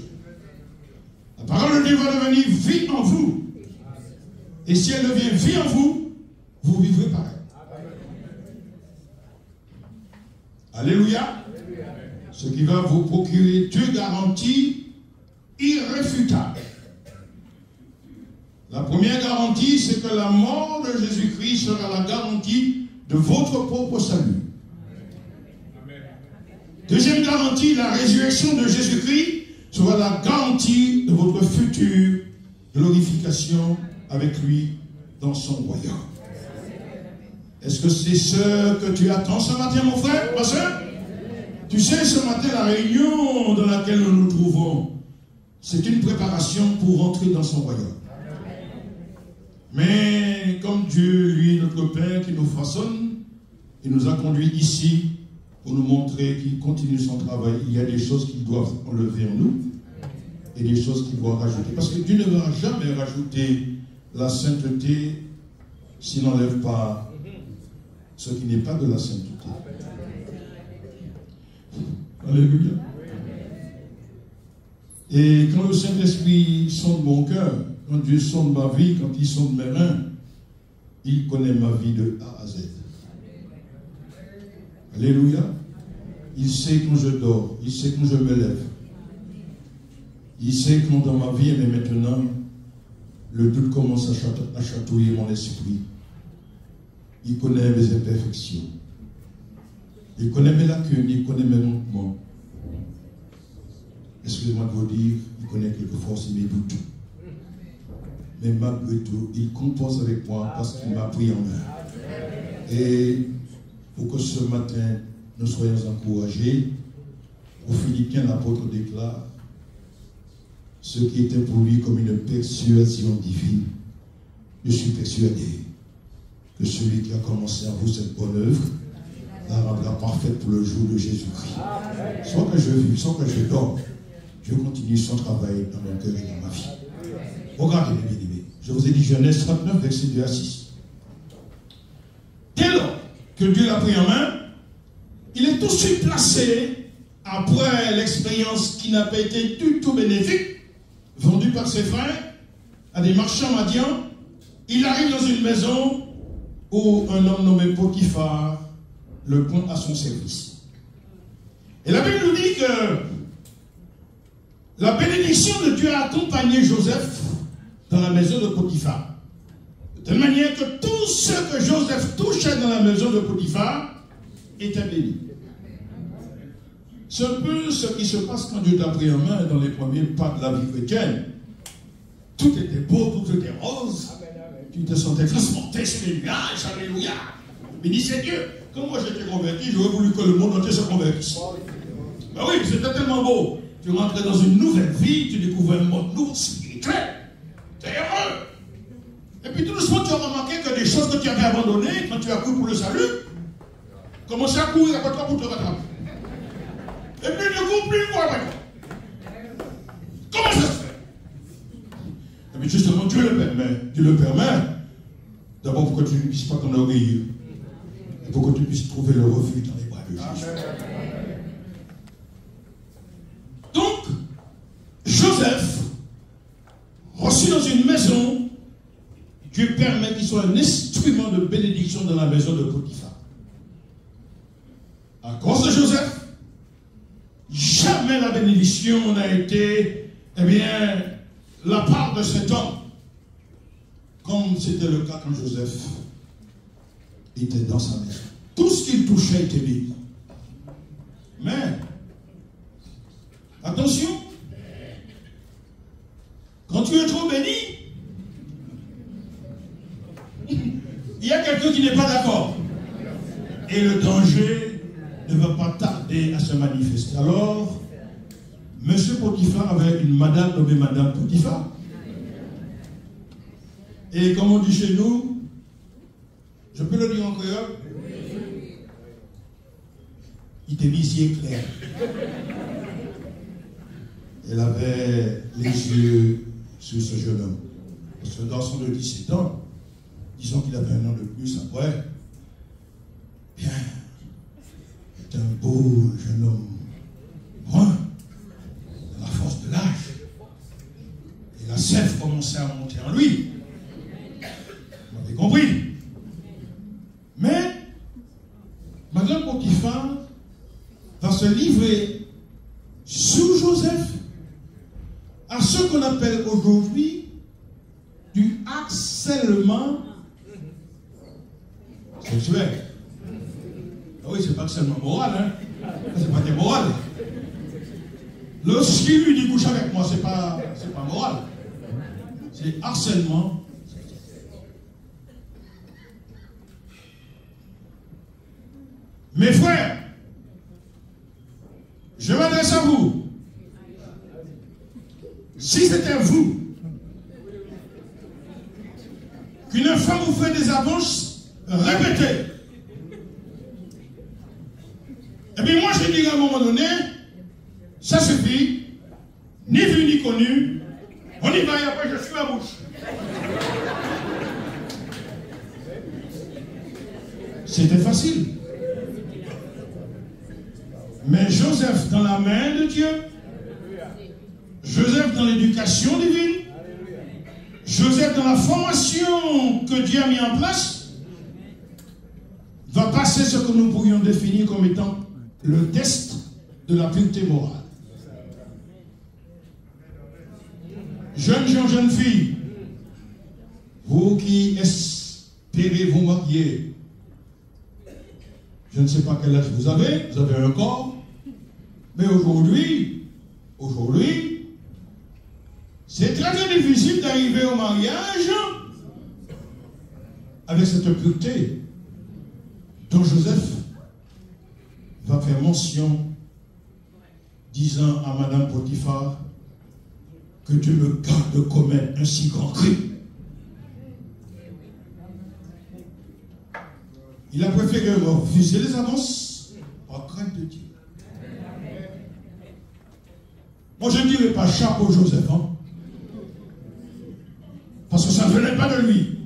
La parole de Dieu va devenir vie en vous. Et si elle devient vie en vous, vous vivrez pareil. Alléluia. Ce qui va vous procurer 2 garanties irréfutables. La première garantie, c'est que la mort de Jésus-Christ sera la garantie de votre propre salut. Deuxième garantie, la résurrection de Jésus-Christ sera la garantie de votre future glorification avec lui dans son royaume. Est-ce que c'est ce que tu attends ce matin, mon frère, ma soeur? Tu sais, ce matin, la réunion dans laquelle nous nous trouvons, c'est une préparation pour rentrer dans son royaume. Mais comme Dieu, lui, notre Père, qui nous façonne, il nous a conduits ici pour nous montrer qu'il continue son travail. Il y a des choses qu'il doit enlever en nous et des choses qu'il doit rajouter. Parce que Dieu ne va jamais rajouter la sainteté s'il n'enlève pas ce qui n'est pas de la sainteté. Alléluia. Et quand le Saint-Esprit sonde mon cœur, quand Dieu sonde ma vie, quand il sonde mes reins, il connaît ma vie de A à Z. Alléluia. Il sait quand je dors, il sait quand je me lève. Il sait quand dans ma vie, mais maintenant, le doute commence à chatouiller mon esprit. Il connaît mes imperfections. Il connaît mes lacunes, il connaît mes manquements. Excusez-moi de vous dire, il connaît quelquefois aussi mes doutes. Mais malgré tout, il compose avec moi parce qu'il m'a pris en main. Et pour que ce matin, nous soyons encouragés, aux Philippiens, l'apôtre déclare ce qui était pour lui comme une persuasion divine. Je suis persuadé que celui qui a commencé en vous cette bonne œuvre la rendra parfaite pour le jour de Jésus-Christ. Soit que je vive, soit que je dors, je continue son travail dans mon cœur et dans ma vie. Regardez, mes bien-aimés. Je vous ai dit Genèse 39, verset 2 à 6. Dès lors que Dieu l'a pris en main, il est tout de suite placé, après l'expérience qui n'a pas été du tout bénéfique, vendue par ses frères à des marchands madians. Il arrive dans une maison où un homme nommé Potiphar le prend à son service. Et la Bible nous dit que la bénédiction de Dieu a accompagné Joseph dans la maison de Potiphar. De telle manière que tout ce que Joseph touchait dans la maison de Potiphar était béni. C'est un peu ce qui se passe quand Dieu t'a pris en main dans les premiers pas de la vie chrétienne. Tout était beau, tout était rose. Tu te sentais transporté sur les nuages, alléluia. Béni c'est Dieu. Quand moi j'étais converti, j'aurais voulu que le monde entier se convertisse. Ben oui, c'était tellement beau. Tu rentrais dans une nouvelle vie, tu découvrais un monde nouveau, spirituel. Tu es heureux. Et puis tout doucement, tu as remarqué que des choses que tu avais abandonnées, quand tu as couru pour le salut, commençaient à courir après toi pour te rattraper. Et puis ne cours plus quoi maintenant. Comment ça se fait? Et puis justement, Dieu le permet. Dieu le permet. D'abord pour que tu ne puisses pas t'enorgueillir. Et pour que tu puisses trouver le refuge dans les bras de Jésus. Donc, Joseph, reçu dans une maison, Dieu permet qu'il soit un instrument de bénédiction dans la maison de Potiphar. À cause de Joseph, jamais la bénédiction n'a été, eh bien, la part de cet homme, comme c'était le cas quand Joseph était dans sa maison. Tout ce qu'il touchait était béni. Mais, attention, quand tu es trop béni, il y a quelqu'un qui n'est pas d'accord. Et le danger ne va pas tarder à se manifester. Alors, M. Potiphar avait une madame nommée Madame Potiphar. Et comme on dit chez nous, je peux le dire en créole, il était mis clair. Elle avait les yeux sur ce jeune homme. Ce garçon de 17 ans, disons qu'il avait un an de plus après, bien, c'est un beau jeune homme brun, à la force de l'âge. Et la sève commençait à monter en lui. Vous m'avez compris. Mais, Madame Potiphar va se livrer sous Joseph à ce qu'on appelle aujourd'hui du harcèlement sexuel. Ah oui, c'est pas seulement moral, hein. C'est pas des moral. Lorsqu'il lui dit couche avec moi, c'est pas moral. C'est harcèlement. Mes frères, Je m'adresse à vous. Si c'était vous, qu'une femme vous fait des avances répétées, et bien moi je dirais à un moment donné, ça suffit, ni vu ni connu, on y va et après je suis à bouche. C'était facile. Mais Joseph dans la main de Dieu, Joseph dans l'éducation divine, Joseph dans la formation que Dieu a mis en place, va passer ce que nous pourrions définir comme étant le test de la pureté morale. Jeunes gens, jeunes filles, vous qui espérez vous marier, je ne sais pas quel âge vous avez un corps, mais aujourd'hui, c'est très, très difficile d'arriver au mariage avec cette pureté dont Joseph va faire mention, disant à Madame Potiphar que Dieu me garde de commettre un si grand crime. Il a préféré refuser les avances par crainte de Dieu. Moi, je ne dirais pas chapeau Joseph, hein, parce que ça ne venait pas de lui.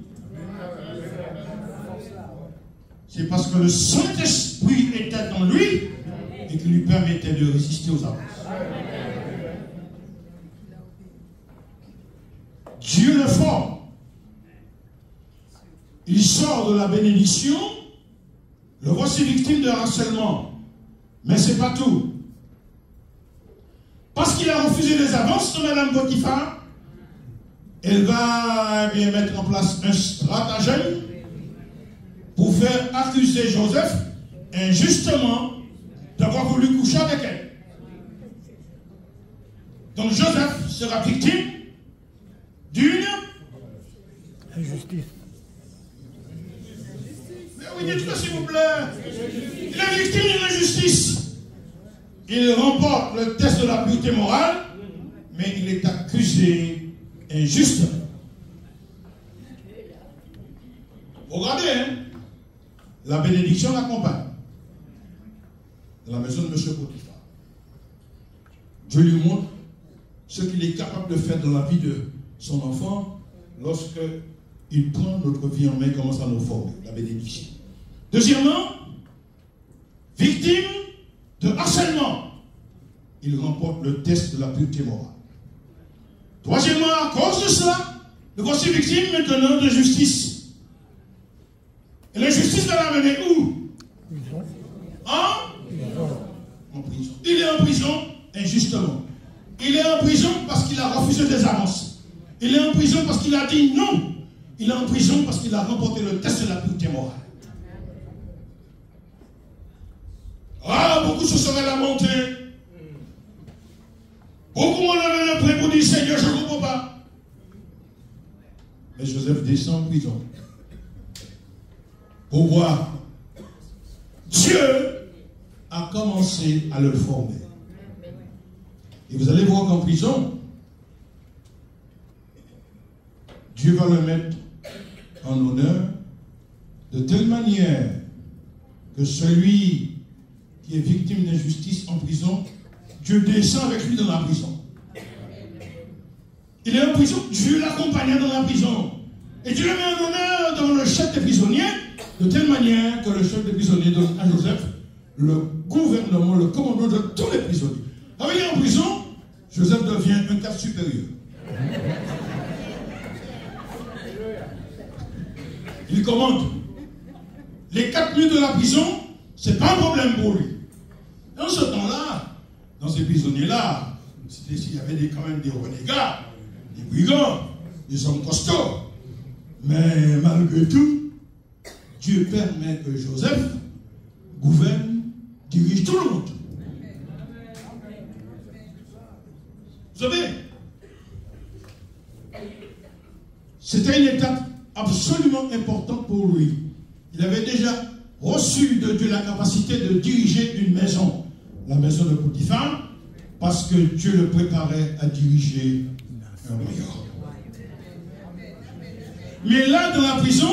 C'est parce que le Saint-Esprit était en lui et qui lui permettait de résister aux avances. Dieu le forme. Il sort de la bénédiction. Le voici victime de harcèlement. Mais ce n'est pas tout. Parce qu'il a refusé les avances de Mme Potiphar, elle va bien mettre en place un stratagème pour faire accuser Joseph injustement d'avoir voulu coucher avec elle. Donc Joseph sera victime d'une injustice. Mais oui, dites-le s'il vous plaît. Il est victime d'une injustice. Il remporte le test de la pureté morale, mais il est accusé injustement. Regardez, hein, la bénédiction l'accompagne. Dans la maison de M. Potiphar. Dieu lui montre ce qu'il est capable de faire dans la vie de son enfant lorsque il prend notre vie en main et commence à nous former, la bénédiction. Deuxièmement, victime de harcèlement, il remporte le test de la pureté morale. Troisièmement, à cause de cela, le voici victime maintenant de justice. Et la justice va l'amener où? En prison. Il est en prison injustement. Il est en prison parce qu'il a refusé des avances. Il est en prison parce qu'il a dit non. Il est en prison parce qu'il a remporté le test de la pureté morale. Ah, beaucoup se seraient lamentés. Beaucoup m'en avaient le prêt pour dire Seigneur, je ne comprends pas. Mais Joseph descend en prison pour voir. Dieu a commencé à le former. Et vous allez voir qu'en prison, Dieu va le mettre en honneur de telle manière que celui qui est victime d'injustice en prison, Dieu descend avec lui dans la prison. Il est en prison, Dieu l'accompagne dans la prison. Et Dieu le met en honneur devant le chef des prisonniers, de telle manière que le chef des prisonniers donne à Joseph le gouvernement, le commandement de tous les prisonniers. Alors il est en prison, Joseph devient un cadre supérieur. Il commande. Les 4 nuits de la prison, ce n'est pas un problème pour lui. Dans ce temps-là, dans ces prisonniers-là, il y avait quand même des renégats, des brigands, des hommes costauds. Mais malgré tout, Dieu permet que Joseph gouverne, dirige tout le monde. Vous savez, c'était une étape absolument importante pour lui. Il avait déjà reçu de Dieu la capacité de diriger une maison. la maison de Potiphar parce que Dieu le préparait à diriger un royaume. Mais là, dans la prison,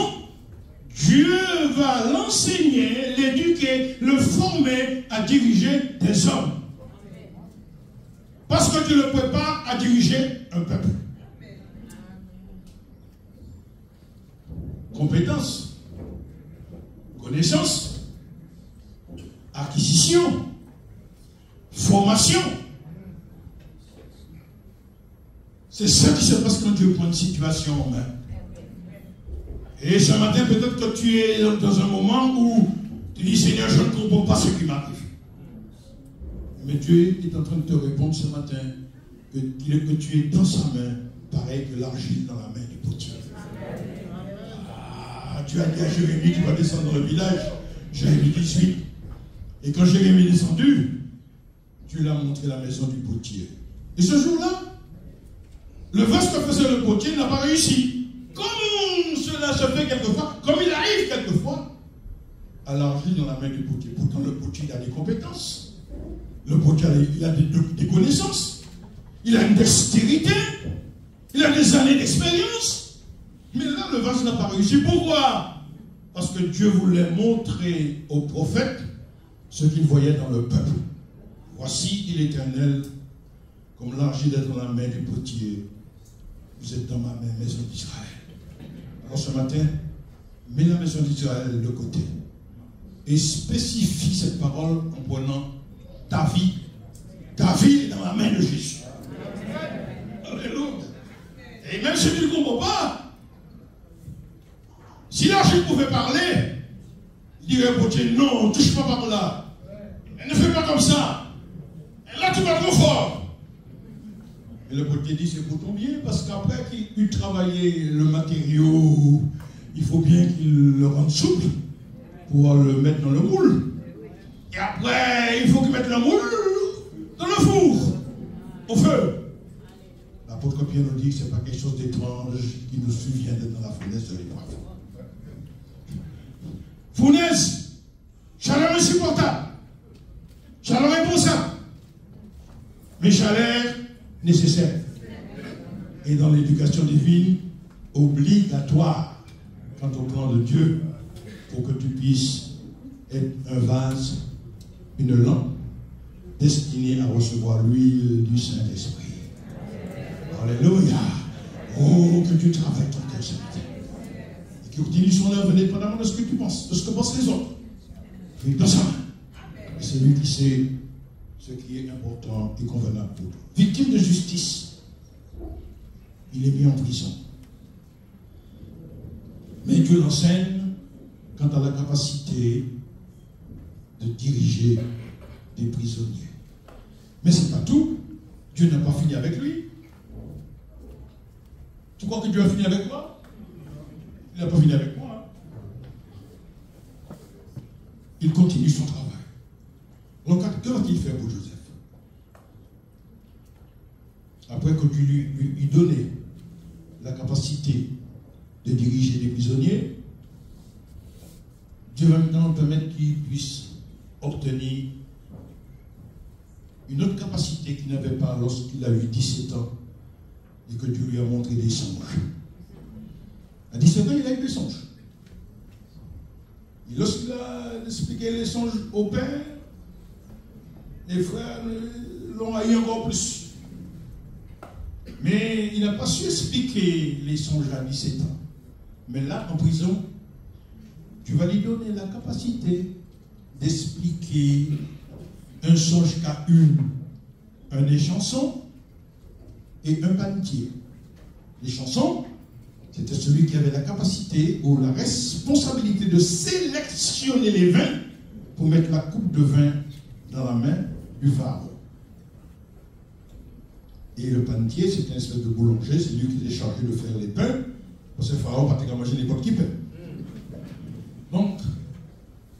Dieu va l'enseigner, l'éduquer, le former à diriger des hommes. Parce que Dieu le prépare à diriger un peuple. Compétence, connaissance, acquisition, formation. C'est ça qui se passe quand Dieu prend une situation en main. Et ce matin, peut-être que tu es dans un moment où tu dis, Seigneur, je ne comprends pas ce qui m'arrive. Mais Dieu est en train de te répondre ce matin que tu es dans sa main, pareil que l'argile dans la main du potier. Tu as dit à Jérémie, tu vas descendre dans le village, Jérémie 18. Et quand Jérémie est descendu, Dieu lui a montré la maison du potier. Et ce jour-là, le vase que faisait le potier n'a pas réussi. Comme cela se fait quelquefois, comme il arrive quelquefois, à l'argile dans la main du potier. Pourtant, le potier a des compétences. Le potier il a des connaissances. Il a une dextérité. Il a des années d'expérience. Mais là, le vase n'a pas réussi. Pourquoi? Parce que Dieu voulait montrer aux prophètes ce qu'il voyait dans le peuple. Voici, il est éternel, comme l'argile est dans la main du potier. Vous êtes dans ma main, maison d'Israël. Alors ce matin, mets la maison d'Israël de côté et spécifie cette parole en prenant ta vie. Ta vie est dans la main de Jésus. Alléluia. Et même si tu ne comprends pas, si l'argile pouvait parler, il dirait au potier, non, ne touche pas par là. Elle ne fait pas comme ça. Et là, tu vas trop fort. Et le potier dit, c'est pour ton bien, parce qu'après qu'il eut travaillé le matériau, il faut bien qu'il le rende souple pour pouvoir le mettre dans le moule. Et après, il faut qu'il mette le moule dans le four, au feu. L'apôtre Pierre nous dit que ce n'est pas quelque chose d'étrange qui nous souvient d'être dans la fournaise de l'épreuve. Fournaise, chaleur insupportable, chaleur impensable, mais chaleur nécessaire. Et dans l'éducation divine, obligatoire quant au plan de Dieu, pour que tu puisses être un vase, une lampe, destinée à recevoir l'huile du Saint-Esprit. Alléluia. Oh, que tu travailles ton cœur ce matin. Et qu'il continue son œuvre indépendamment de ce que tu penses, de ce que pensent les autres. Il est dans sa main. Et c'est lui qui sait ce qui est important et convenable pour toi. Victime de justice, il est mis en prison. Mais Dieu l'enseigne quant à la capacité de diriger des prisonniers. Mais ce n'est pas tout. Dieu n'a pas fini avec lui. Tu crois que Dieu a fini avec moi? Il n'a pas fini avec moi. Il continue son travail. Donc, que va-t-il faire pour Joseph? Après que tu lui donné la capacité de diriger des prisonniers, Dieu va maintenant permettre qu'il puisse obtenir une autre capacité qu'il n'avait pas lorsqu'il a eu 17 ans et que Dieu lui a montré des songes. À 17 ans, il a eu des songes. Et lorsqu'il a expliqué les songes au père, les frères l'ont haï encore plus. Mais il n'a pas su expliquer les songes à 17 ans. Mais là, en prison, tu vas lui donner la capacité d'expliquer un songe qu'a eu un échanson et un panetier. L'échanson, c'était celui qui avait la capacité ou la responsabilité de sélectionner les vins pour mettre la coupe de vin dans la main du pharaon. Et le panetier, c'était une espèce de boulanger, c'est lui qui était chargé de faire les pains, parce que le pharaon partait à manger n'importe qui pain. Donc,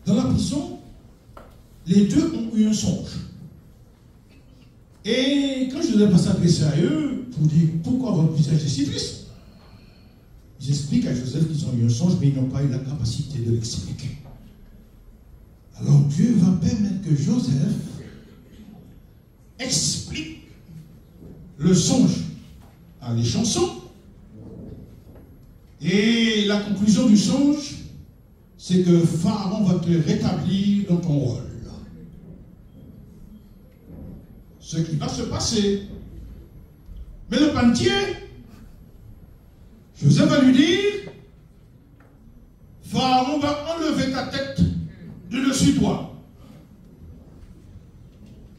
dans la prison, les deux ont eu un songe. Et quand je les ai s'adresser à eux, pour dire pourquoi votre visage est si triste, ils expliquent à Joseph qu'ils ont eu un songe, mais ils n'ont pas eu la capacité de l'expliquer. Alors Dieu va permettre que Joseph explique le songe à les chansons. Et la conclusion du songe, c'est que Pharaon va te rétablir dans ton rôle. Ce qui va se passer. Mais le panetier, Joseph va lui dire, Pharaon va enlever ta tête de dessus toi.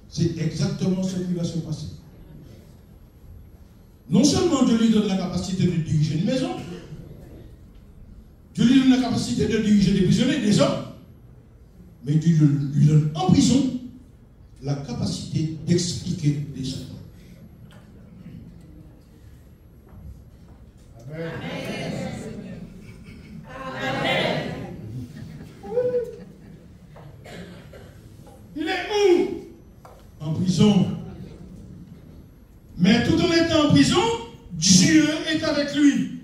C'est exactement ce qui va se passer. Non seulement Dieu lui donne la capacité de diriger une maison, Dieu lui donne la capacité de diriger des prisonniers, des hommes, mais Dieu lui donne en prison la capacité d'expliquer les choses. Amen. Amen. Il est où? En prison. Mais tout en étant en prison, Dieu est avec lui.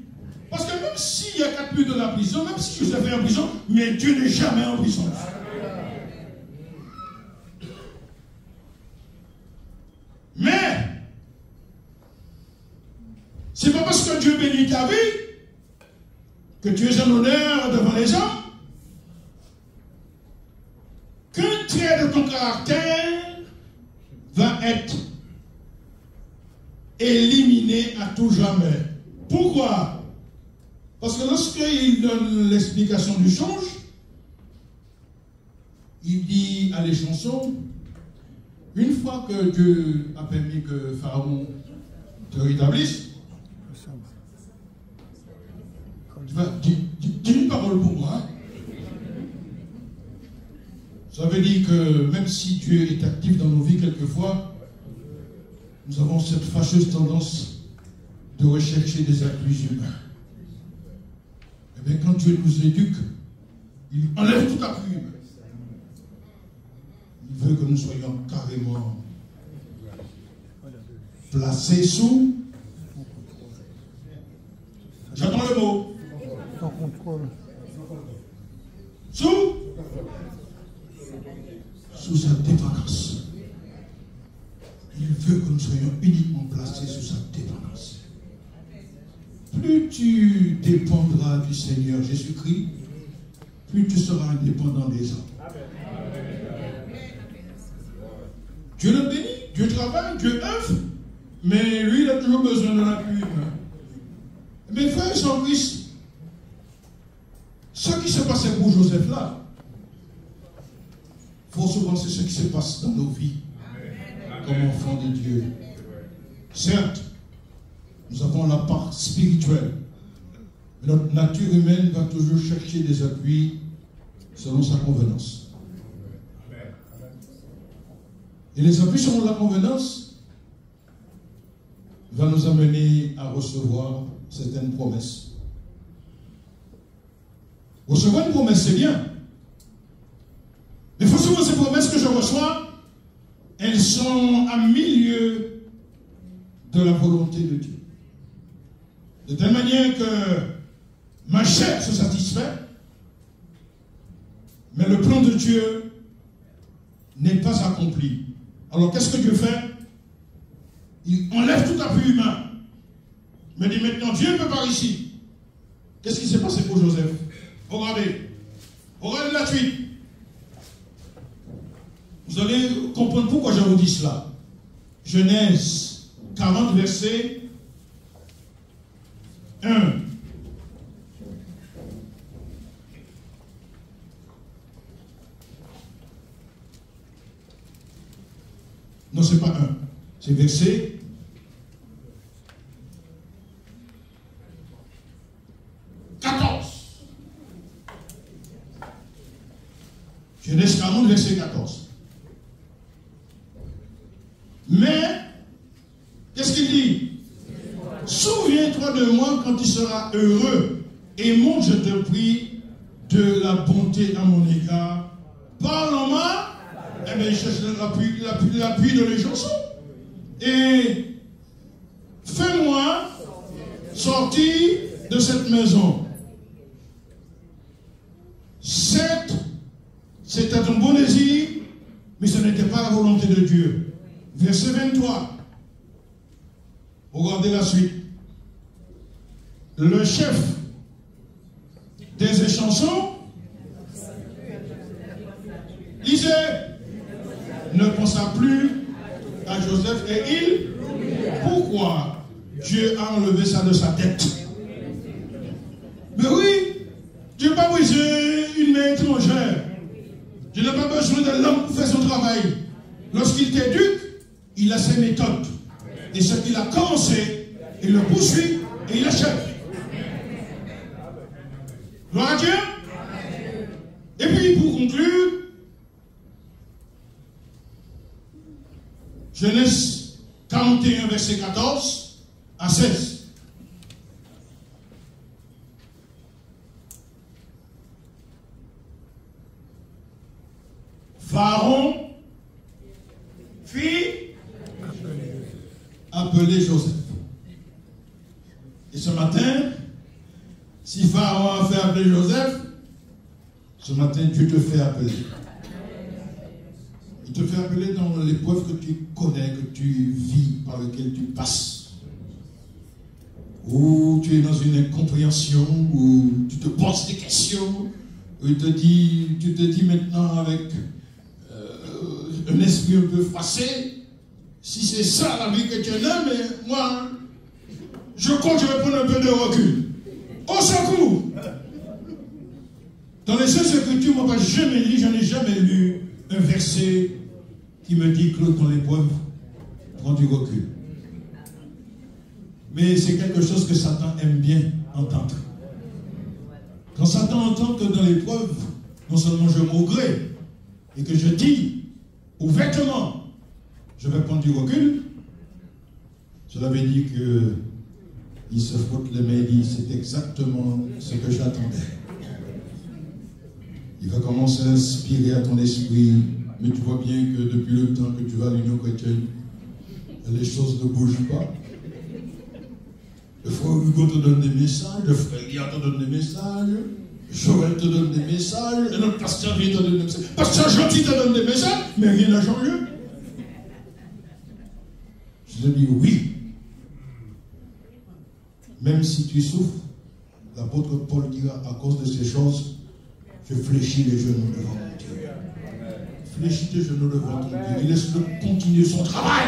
Parce que même s'il y a 4 murs de la prison, même si Joseph est en prison, mais Dieu n'est jamais en prison. Mais, c'est pas parce que Dieu bénit ta vie que tu es en honneur devant les hommes qu'un trait de ton caractère va être éliminé à tout jamais. Pourquoi? Parce que lorsqu'il donne l'explication du songe, il dit à les chansons, une fois que Dieu a permis que Pharaon te rétablisse, dis une parole pour moi. Ça veut dire que même si Dieu est actif dans nos vies quelquefois, nous avons cette fâcheuse tendance de rechercher des appuis humains. Eh bien, quand Dieu nous éduque, il enlève tout appui humain. Il veut que nous soyons carrément placés sous. J'entends le mot. Sans contrôle. Sous sa dépendance. Il veut que nous soyons uniquement placés sous sa dépendance. Plus tu dépendras du Seigneur Jésus-Christ, plus tu seras indépendant des hommes. Dieu le bénit, Dieu travaille, Dieu œuvre, mais lui, il a toujours besoin de l'appui humain. Mais frères et en Christ, ce qui se passait pour Joseph là, faut souvent c'est ce qui se passe dans nos vies, comme enfants de Dieu. Certes, nous avons la part spirituelle, mais notre nature humaine va toujours chercher des appuis selon sa convenance. Et les appuis selon la convenance va nous amener à recevoir certaines promesses. Recevoir une promesse, c'est bien. Mais il faut souvent ces promesses que je reçois, elles sont à milieu de la volonté de Dieu. De telle manière que ma chair se satisfait, mais le plan de Dieu n'est pas accompli. Alors qu'est-ce que Dieu fait? Il enlève tout appui humain. Il me dit maintenant, Dieu ne peut pas ici. Qu'est-ce qui s'est passé pour Joseph? Regardez. Regardez la suite. Vous allez comprendre pourquoi je vous dis cela. Genèse 40, verset 1. Non, c'est pas 1. C'est verset 14. Genèse 40, verset 14. Mais, qu'est-ce qu'il dit? Souviens-toi de moi quand tu seras heureux et montre, je te prie, de la bonté à mon égard. Parle en moi. Eh bien, il cherche l'appui de les chansons. Et fais-moi sortir de cette maison. Certes, c'était un bon désir, mais ce n'était pas la volonté de Dieu. verset 23. Regardez la suite. Le chef des échansons disait, ne pensa plus à Joseph et il, pourquoi Dieu a enlevé ça de sa tête? Mais oui, Dieu n'a pas brisé une main étrangère. Dieu n'a pas besoin de l'homme pour faire son travail. Lorsqu'il t'éduque, il a ses méthodes. Et ce qu'il a commencé, il le poursuit et il achève. Gloire à Dieu. Et puis pour conclure, Genèse 41, verset 14 à 16. Pharaon fit appeler Joseph. Et ce matin, si Pharaon a fait appeler Joseph, ce matin Dieu te fait appeler. Il te fait appeler dans l'épreuve que tu connais, que tu vis, par laquelle tu passes. Ou tu es dans une incompréhension, ou tu te poses des questions, ou tu te dis maintenant avec un esprit un peu froissé, si c'est ça la vie que tu as, mais moi, je crois que je vais prendre un peu de recul. Au secours! Dans les Saintes Écritures, moi, je n'ai jamais lu un verset qui me dit que dans l'épreuve, prends du recul. Mais c'est quelque chose que Satan aime bien entendre. Quand Satan entend que dans l'épreuve, non seulement je m'augrée, et que je dis ouvertement, je vais prendre du recul, cela veut dire qu'il se frotte les mains et dit, c'est exactement ce que j'attendais. Il va commencer à inspirer à ton esprit, mais tu vois bien que depuis le temps que tu vas à l'Union chrétienne, les choses ne bougent pas. Le frère Hugo te donne des messages, le frère Elia te donne des messages, Joël te donne des messages, et notre pasteur vient te donner des messages. Pasteur Gentil te donne des messages, mais rien n'a changé. Je te dis oui. Même si tu souffres, l'apôtre Paul dira à cause de ces choses, je fléchis les genoux devant mon Dieu. Fléchis tes genoux devant ton Dieu. Il laisse-le continuer son travail.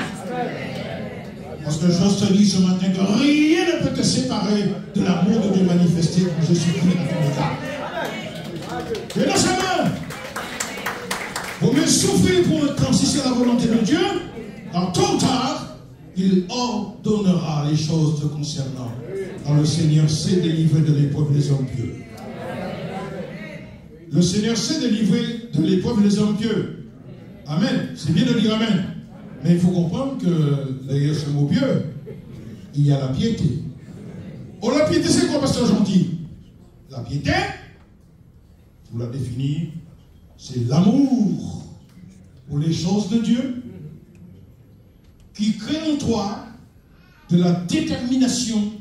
Parce que j'ose te dire ce matin que rien ne peut te séparer de l'amour de Dieu manifesté quand je suis pris dans ton regard. Et non seulement, vous me souffrir pour un temps, si c'est la volonté de Dieu, dans tôt ou tard, il ordonnera les choses te concernant. Quand le Seigneur sait délivrer de l'épreuve les hommes pieux. Le Seigneur sait délivrer de l'épreuve les hommes pieux. Amen. C'est bien de dire Amen. Mais il faut comprendre que derrière ce mot pieux, il y a la piété. Oh, la piété, c'est quoi, pasteur Gentil? La piété, pour la définir, c'est l'amour pour les choses de Dieu qui crée en toi de la détermination,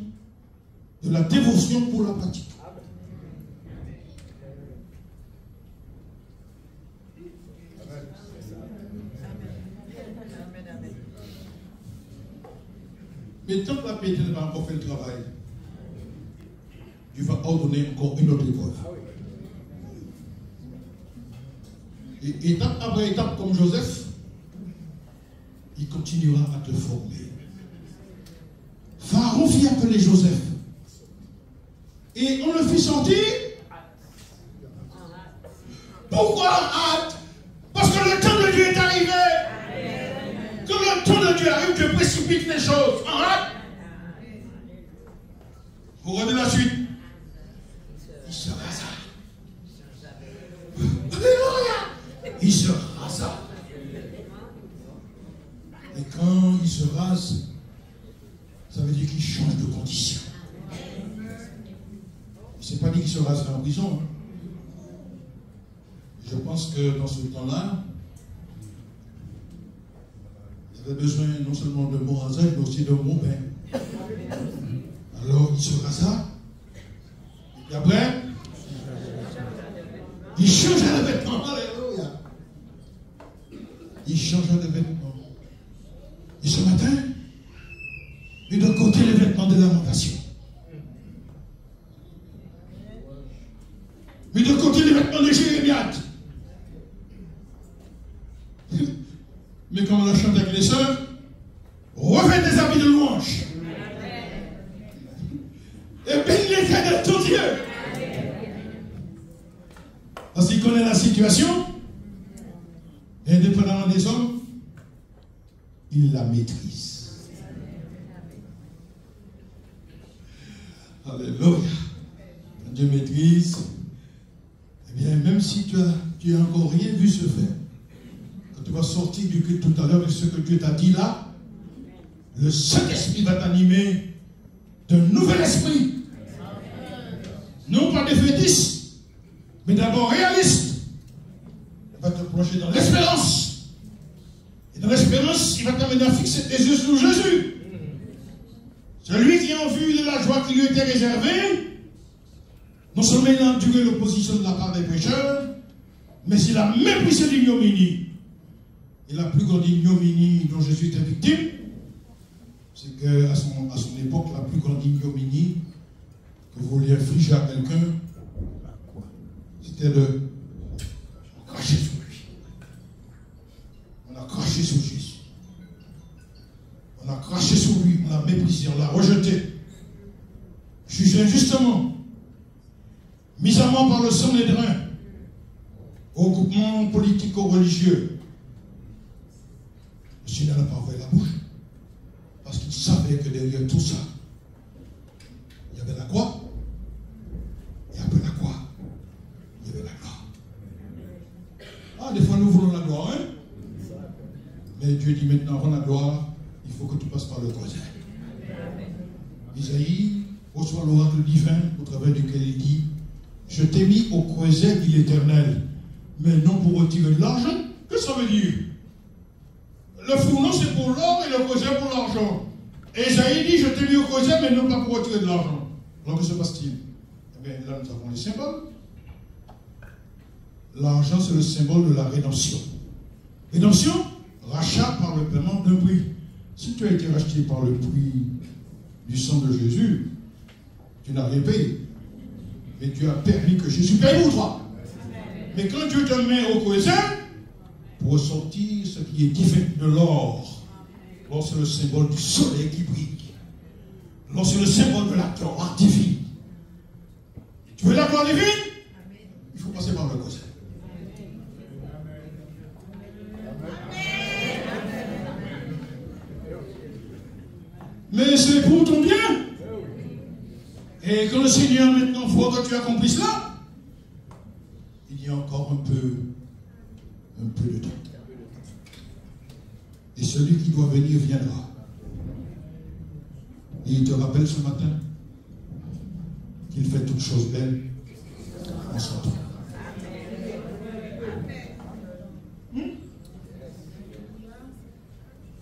de la dévotion pour la pratique. Mais tant que la piété n'a pas encore fait le travail, Dieu va ordonner encore une autre épreuve. Et étape après étape, comme Joseph, il continuera à te former. Pharaon fit appeler Joseph. Et on le fit sortir. Pourquoi hâte? Parce que le temps de Dieu est arrivé. Quand le temps de Dieu arrive, Dieu précipite les choses. En hâte. Vous regardez la suite. Il se rasa. Alléluia. Il se rasa. Et quand il se rase, ça veut dire qu'il change de condition. Il ne s'est pas dit qu'il se raserait en prison. Hein. Je pense que dans ce temps-là, il avait besoin non seulement de bon rasage, mais aussi de bon bain. Alors il se rasa. Et puis après, il changea de vêtements. Alléluia. Il changea de vêtements. de côté les vêtements de lamentation. Mis de côté les vêtements de Jérémiade. Mais comme on a chanté avec les sœurs, revêt des habits de louange. Et bénis l'Éternel ton Dieu. Parce qu'il connaît la situation, et indépendamment des hommes, il la maîtrise. Alléluia. Dieu maîtrise. Eh bien, même si tu n'as encore rien vu se faire, quand tu vas sortir du culte tout à l'heure, et ce que Dieu t'a dit là, le Saint-Esprit va t'animer d'un nouvel esprit. Non pas défaitiste, mais d'abord réaliste. Il va te plonger dans l'espérance. Et dans l'espérance, il va t'amener à fixer tes yeux sur Jésus. Celui qui, en vue de la joie qui lui était réservée, non seulement il a enduré l'opposition de la part des pécheurs, mais il a méprisé l'ignominie. Et la plus grande ignominie dont Jésus était victime, c'est qu'à son époque, la plus grande ignominie que vous vouliez infliger à quelqu'un, c'était de cracher sur lui. On a craché sur Jésus. On a craché sur lui, on l'a méprisé, on l'a rejeté. Jugé injustement, mis à mort par le sang des drains, au groupement politico-religieux. Le Seigneur n'a pas ouvert la bouche, parce qu'il savait que derrière tout ça, il y avait la croix, et après la croix, il y avait la gloire. Ah, des fois nous voulons la gloire, hein? Mais Dieu dit maintenant, avant la gloire, il faut que tu passes par le creuset. Isaïe reçoit l'oracle divin au travers duquel il dit: je t'ai mis au creuset, dit l'Éternel, mais non pour retirer de l'argent. Qu'est-ce que ça veut dire? Le fourneau c'est pour l'or et le creuset pour l'argent. Et Isaïe dit: je t'ai mis au creuset, mais non pas pour retirer de l'argent. Alors que se passe-t-il? Eh bien, là nous avons les symboles. L'argent c'est le symbole de la rédemption. Rédemption, rachat par le paiement d'un prix. Si tu as été racheté par le prix du sang de Jésus, tu n'as rien payé. Mais Dieu a permis que Jésus paye pour toi. Mais quand Dieu te met au creuset, pour ressortir ce qui est différent de l'or, l'or c'est le symbole du soleil qui brille. L'or c'est le symbole de la gloire divine. Tu veux la gloire divine? Il faut passer par le creuset. Mais c'est pour ton bien. Et quand le Seigneur maintenant faut que tu accomplisses cela, il y a encore un peu de temps. Et celui qui doit venir viendra. Et il te rappelle ce matin qu'il fait toutes choses belles en son temps.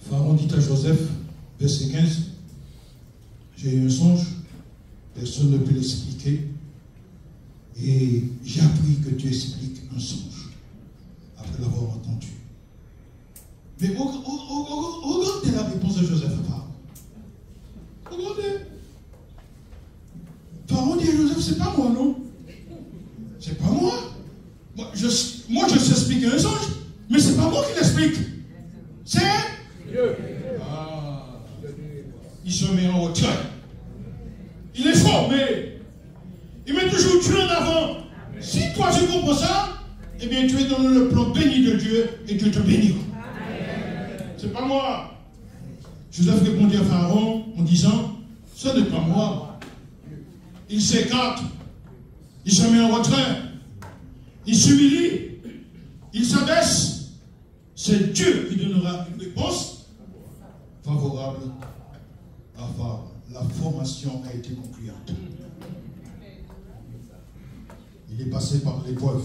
Pharaon dit à Joseph, verset 15, j'ai eu un songe, personne ne peut l'expliquer, et j'ai appris que tu expliques un songe, après l'avoir entendu. Mais regardez la réponse de Joseph à Pharaon. Regardez. Pharaon dit à Joseph, c'est pas moi, non? C'est pas moi. Moi, je sais expliquer un songe, mais c'est pas moi qui l'explique. C'est Dieu. Il se met en retrait. Il est formé. Il met toujours Dieu en avant. Si toi tu comprends ça, eh bien tu es dans le plan béni de Dieu et Dieu te bénira. C'est pas moi. Joseph répondit à Pharaon en disant, ce n'est pas moi. Il s'écarte. Il se met en retrait. Il s'humilie. Il s'abaisse. C'est Dieu qui donnera une réponse favorable à Pharaon. La formation a été concluante. Il est passé par l'épreuve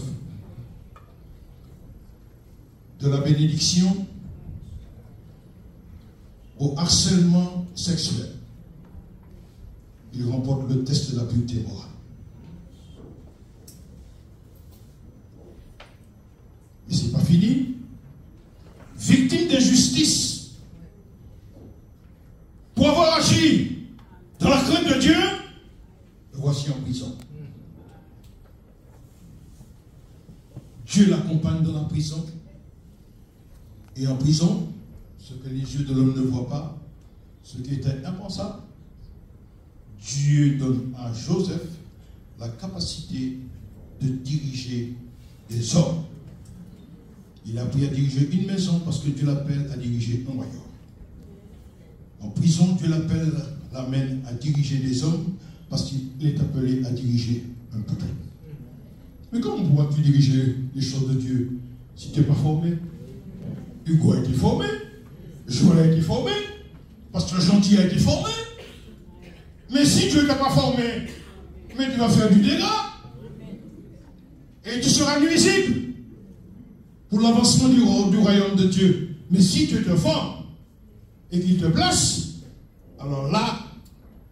de la bénédiction au harcèlement sexuel. Il remporte le test de la pureté morale. Mais ce n'est pas fini. Victime d'injustice, pour avoir agi Dans la crainte de Dieu, le voici en prison. Dieu l'accompagne dans la prison. Et en prison, ce que les yeux de l'homme ne voient pas, ce qui était impensable, Dieu donne à Joseph la capacité de diriger des hommes. Il a appris à diriger une maison parce que Dieu l'appelle à diriger un royaume. En prison, Dieu l'amène à diriger des hommes parce qu'il est appelé à diriger un peuple. Mais comment pourras-tu diriger les choses de Dieu si tu n'es pas formé? Hugo a été formé, Joël a été formé, Pasteur Gentil a été formé. Mais si Dieu ne t'a pas formé, mais tu vas faire du dégât. Et tu seras nuisible pour l'avancement du royaume de Dieu. Mais si Dieu te forme et qu'il te place, alors là,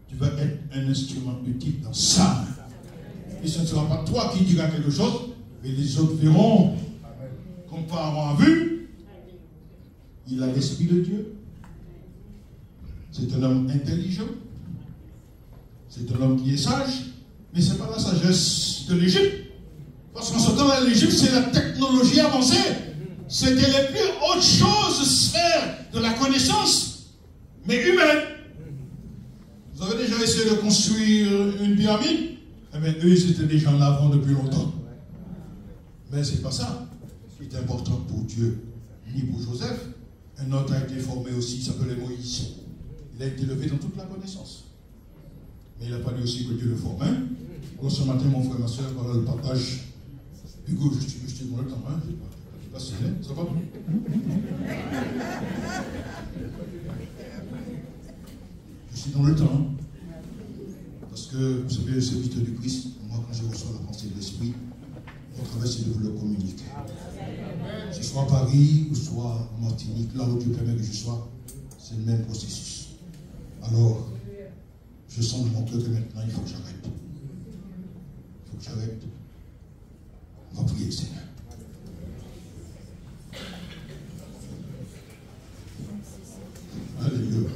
tu vas être un instrument utile dans sa main. Et ce ne sera pas toi qui diras quelque chose, mais les autres verront. Comme Pharaon a vu, il a l'esprit de Dieu. C'est un homme intelligent. C'est un homme qui est sage. Mais ce n'est pas la sagesse de l'Égypte. Parce qu'en ce temps-là, l'Égypte, c'est la technologie avancée. C'était les plus hautes choses, sphères de la connaissance, mais humaine. Vous avez déjà essayé de construire une pyramide? Eh bien, eux, ils étaient déjà en avant depuis longtemps. Mais ce n'est pas ça qui est important pour Dieu, ni pour Joseph. Un autre a été formé aussi, il s'appelait Moïse. Il a été élevé dans toute la connaissance. Mais il n'a pas dit aussi que Dieu le forme. Donc ce matin, mon frère, ma soeur, voilà le partage. Hugo, je suis dans le temps, hein? Je sais pas, ça va? Je suis dans le temps. Parce que, vous savez, le serviteur du Christ, moi, quand je reçois la pensée de l'Esprit, mon travail, c'est de vous le communiquer. Que ce soit à Paris, ou soit en Martinique, là où Dieu permet que je sois, c'est le même processus. Alors, je sens de mon cœur que maintenant, il faut que j'arrête. Il faut que j'arrête. On va prier le Seigneur. Alléluia.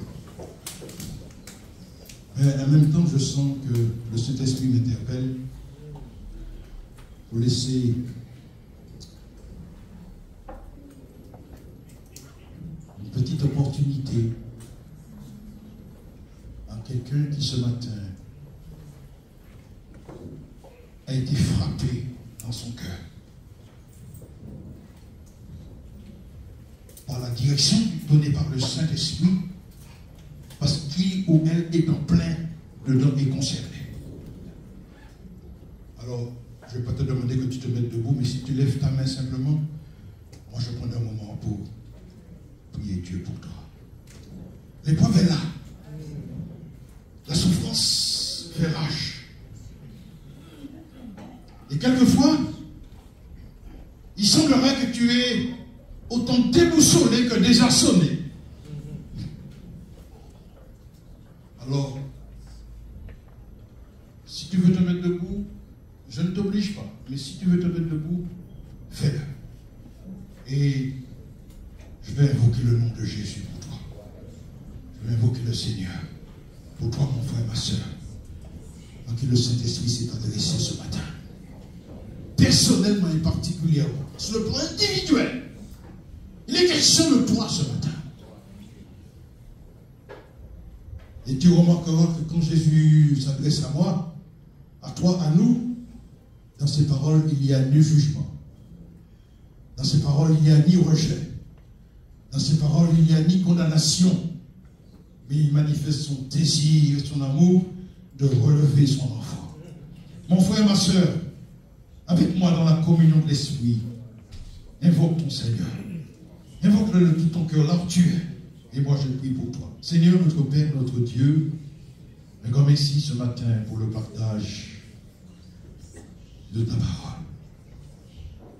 Mais en même temps, je sens que le Saint-Esprit m'interpelle pour laisser une petite opportunité à quelqu'un qui ce matin a été frappé dans son cœur par la direction donnée par le Saint-Esprit, parce qu'il ou elle est en plein dedans et concerné. Alors, je ne vais pas te demander que tu te mettes debout, mais si tu lèves ta main simplement, moi je prends un moment pour prier Dieu pour toi. L'épreuve est là. La souffrance fait rage. Et quelquefois, il semblerait que tu es autant déboussolé que désarçonné. Alors, si tu veux te mettre debout, je ne t'oblige pas, mais si tu veux te mettre debout, fais-le. Et je vais invoquer le nom de Jésus pour toi. Je vais invoquer le Seigneur pour toi, mon frère, ma soeur, à qui le Saint-Esprit s'est adressé ce matin. Personnellement et particulièrement, sur le plan individuel, il est question de toi ce matin. Et tu remarqueras que quand Jésus s'adresse à moi, à toi, à nous, dans ses paroles, il n'y a ni jugement. Dans ses paroles, il n'y a ni rejet. Dans ses paroles, il n'y a ni condamnation. Mais il manifeste son désir, son amour de relever son enfant. Mon frère, ma soeur, avec moi dans la communion de l'Esprit, invoque ton Seigneur. Invoque-le de tout ton cœur, là où tu es. Et moi, je prie pour toi. Seigneur, notre Père, notre Dieu, un grand merci ce matin pour le partage de ta parole.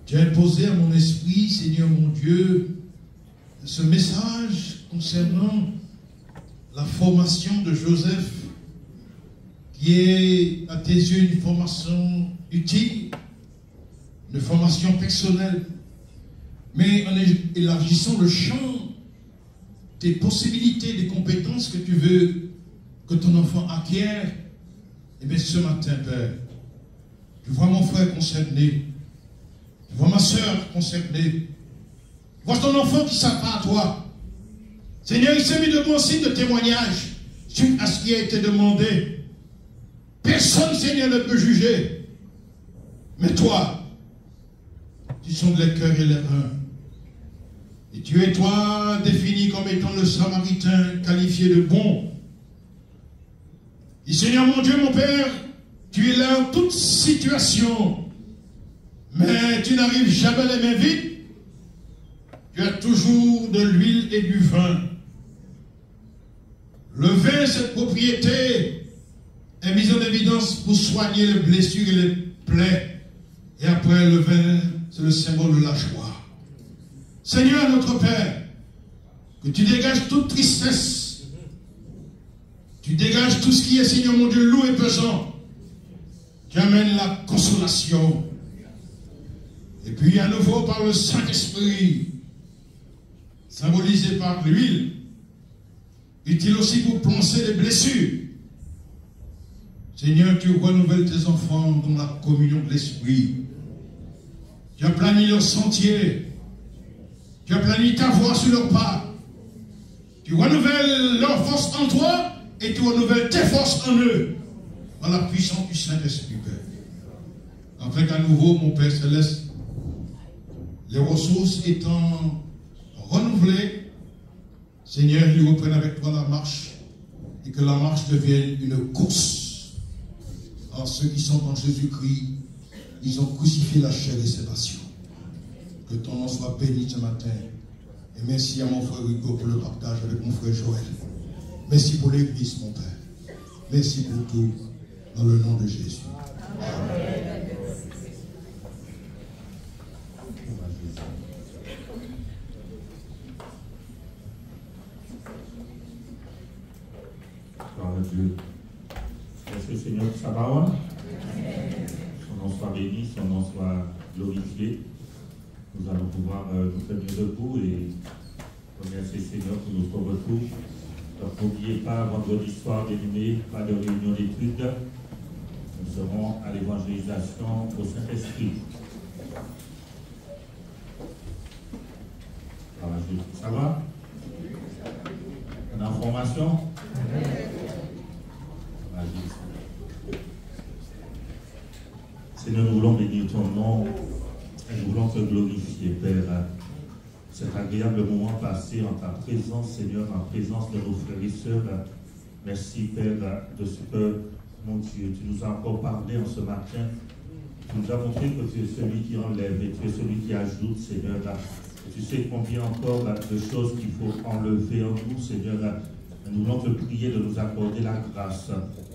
Tu as imposé à mon esprit, Seigneur mon Dieu, ce message concernant la formation de Joseph, qui est à tes yeux une formation utile, une formation personnelle, mais en élargissant le champ des possibilités, des compétences que tu veux que ton enfant acquiert, eh bien ce matin, Père, je vois mon frère concerné, je vois ma soeur concernée, je vois ton enfant qui s'attend à toi. Seigneur, il s'est mis de bons signes de témoignage suite à ce qui a été demandé. Personne, Seigneur, ne peut juger. Mais toi, tu sondes les cœurs et les reins. Et tu es, toi, défini comme étant le Samaritain qualifié de bon. Et Seigneur, mon Dieu, mon Père, tu es là en toute situation. Mais tu n'arrives jamais les mains vides. Tu as toujours de l'huile et du vin. Le vin, cette propriété, est mise en évidence pour soigner les blessures et les plaies. Et après, le vin, c'est le symbole de la joie. Seigneur, notre Père, que tu dégages toute tristesse. Tu dégages tout ce qui est, Seigneur mon Dieu, lourd et pesant. Tu amènes la consolation. Et puis, à nouveau, par le Saint-Esprit, symbolisé par l'huile, utile aussi pour plancer les blessures. Seigneur, tu renouvelles tes enfants dans la communion de l'Esprit. Tu as planifié leur sentier. Tu as planifié ta voie sur leur pas. Tu renouvelles leur force en toi et tu renouvelles tes forces en eux. Par la puissance du Saint-Esprit, Père. Afin qu'à nouveau, mon Père Céleste, les ressources étant renouvelées, Seigneur, ils reprennent avec toi la marche et que la marche devienne une course. Alors ceux qui sont en Jésus-Christ, ils ont crucifié la chair et ses passions. Que ton nom soit béni ce matin. Et merci à mon frère Hugo pour le partage avec mon frère Joël. Merci pour l'église, mon Père. Merci pour tout. Dans le nom de Jésus. Amen. Gloire à Dieu. Merci Seigneur pour sa parole. Son nom soit béni, son nom soit glorifié. Nous allons pouvoir nous tenir debout et remercier Seigneur pour notre retour. Donc n'oubliez pas, vendredi soir, bien-aimés, pas de réunion d'études. Nous serons à l'évangélisation au Saint-Esprit. Ça va? Une information? Seigneur, nous voulons bénir ton nom et nous voulons te glorifier, Père. Cet agréable moment passé en ta présence, Seigneur, en présence de nos frères et sœurs. Merci, Père, de ce que, mon Dieu, tu nous as encore parlé en ce matin. Tu nous as montré que tu es celui qui enlève et tu es celui qui ajoute, Seigneur. Et tu sais combien encore de choses qu'il faut enlever en nous, Seigneur. Nous voulons te prier de nous accorder la grâce,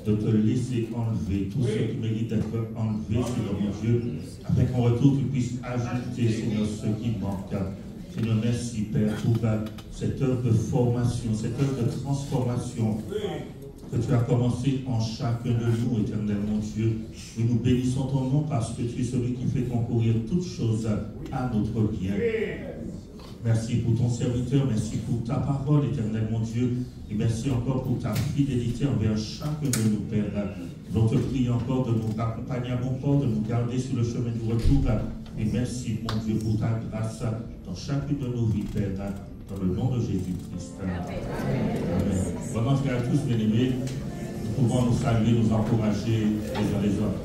de te laisser enlever tout ce qui mérite d'être enlevé, Seigneur mon Dieu, afin qu'en retour tu puisses ajouter, Seigneur, ce qui manque. Seigneur, merci, Père, pour cette œuvre de formation, cette œuvre de transformation que tu as commencé en chacun de nous, éternel mon Dieu. Et nous bénissons ton nom parce que tu es celui qui fait concourir toutes choses à notre bien. Merci pour ton serviteur, merci pour ta parole, éternel mon Dieu, et merci encore pour ta fidélité envers chacun de nous, Père. Nous te prie encore de nous accompagner à bon port, de nous garder sur le chemin du retour. Et merci, mon Dieu, pour ta grâce dans chacune de nos vies, Père, dans le nom de Jésus-Christ. Amen. Bonne entrée à tous, bien-aimés. Nous pouvons nous saluer, nous encourager les uns les autres.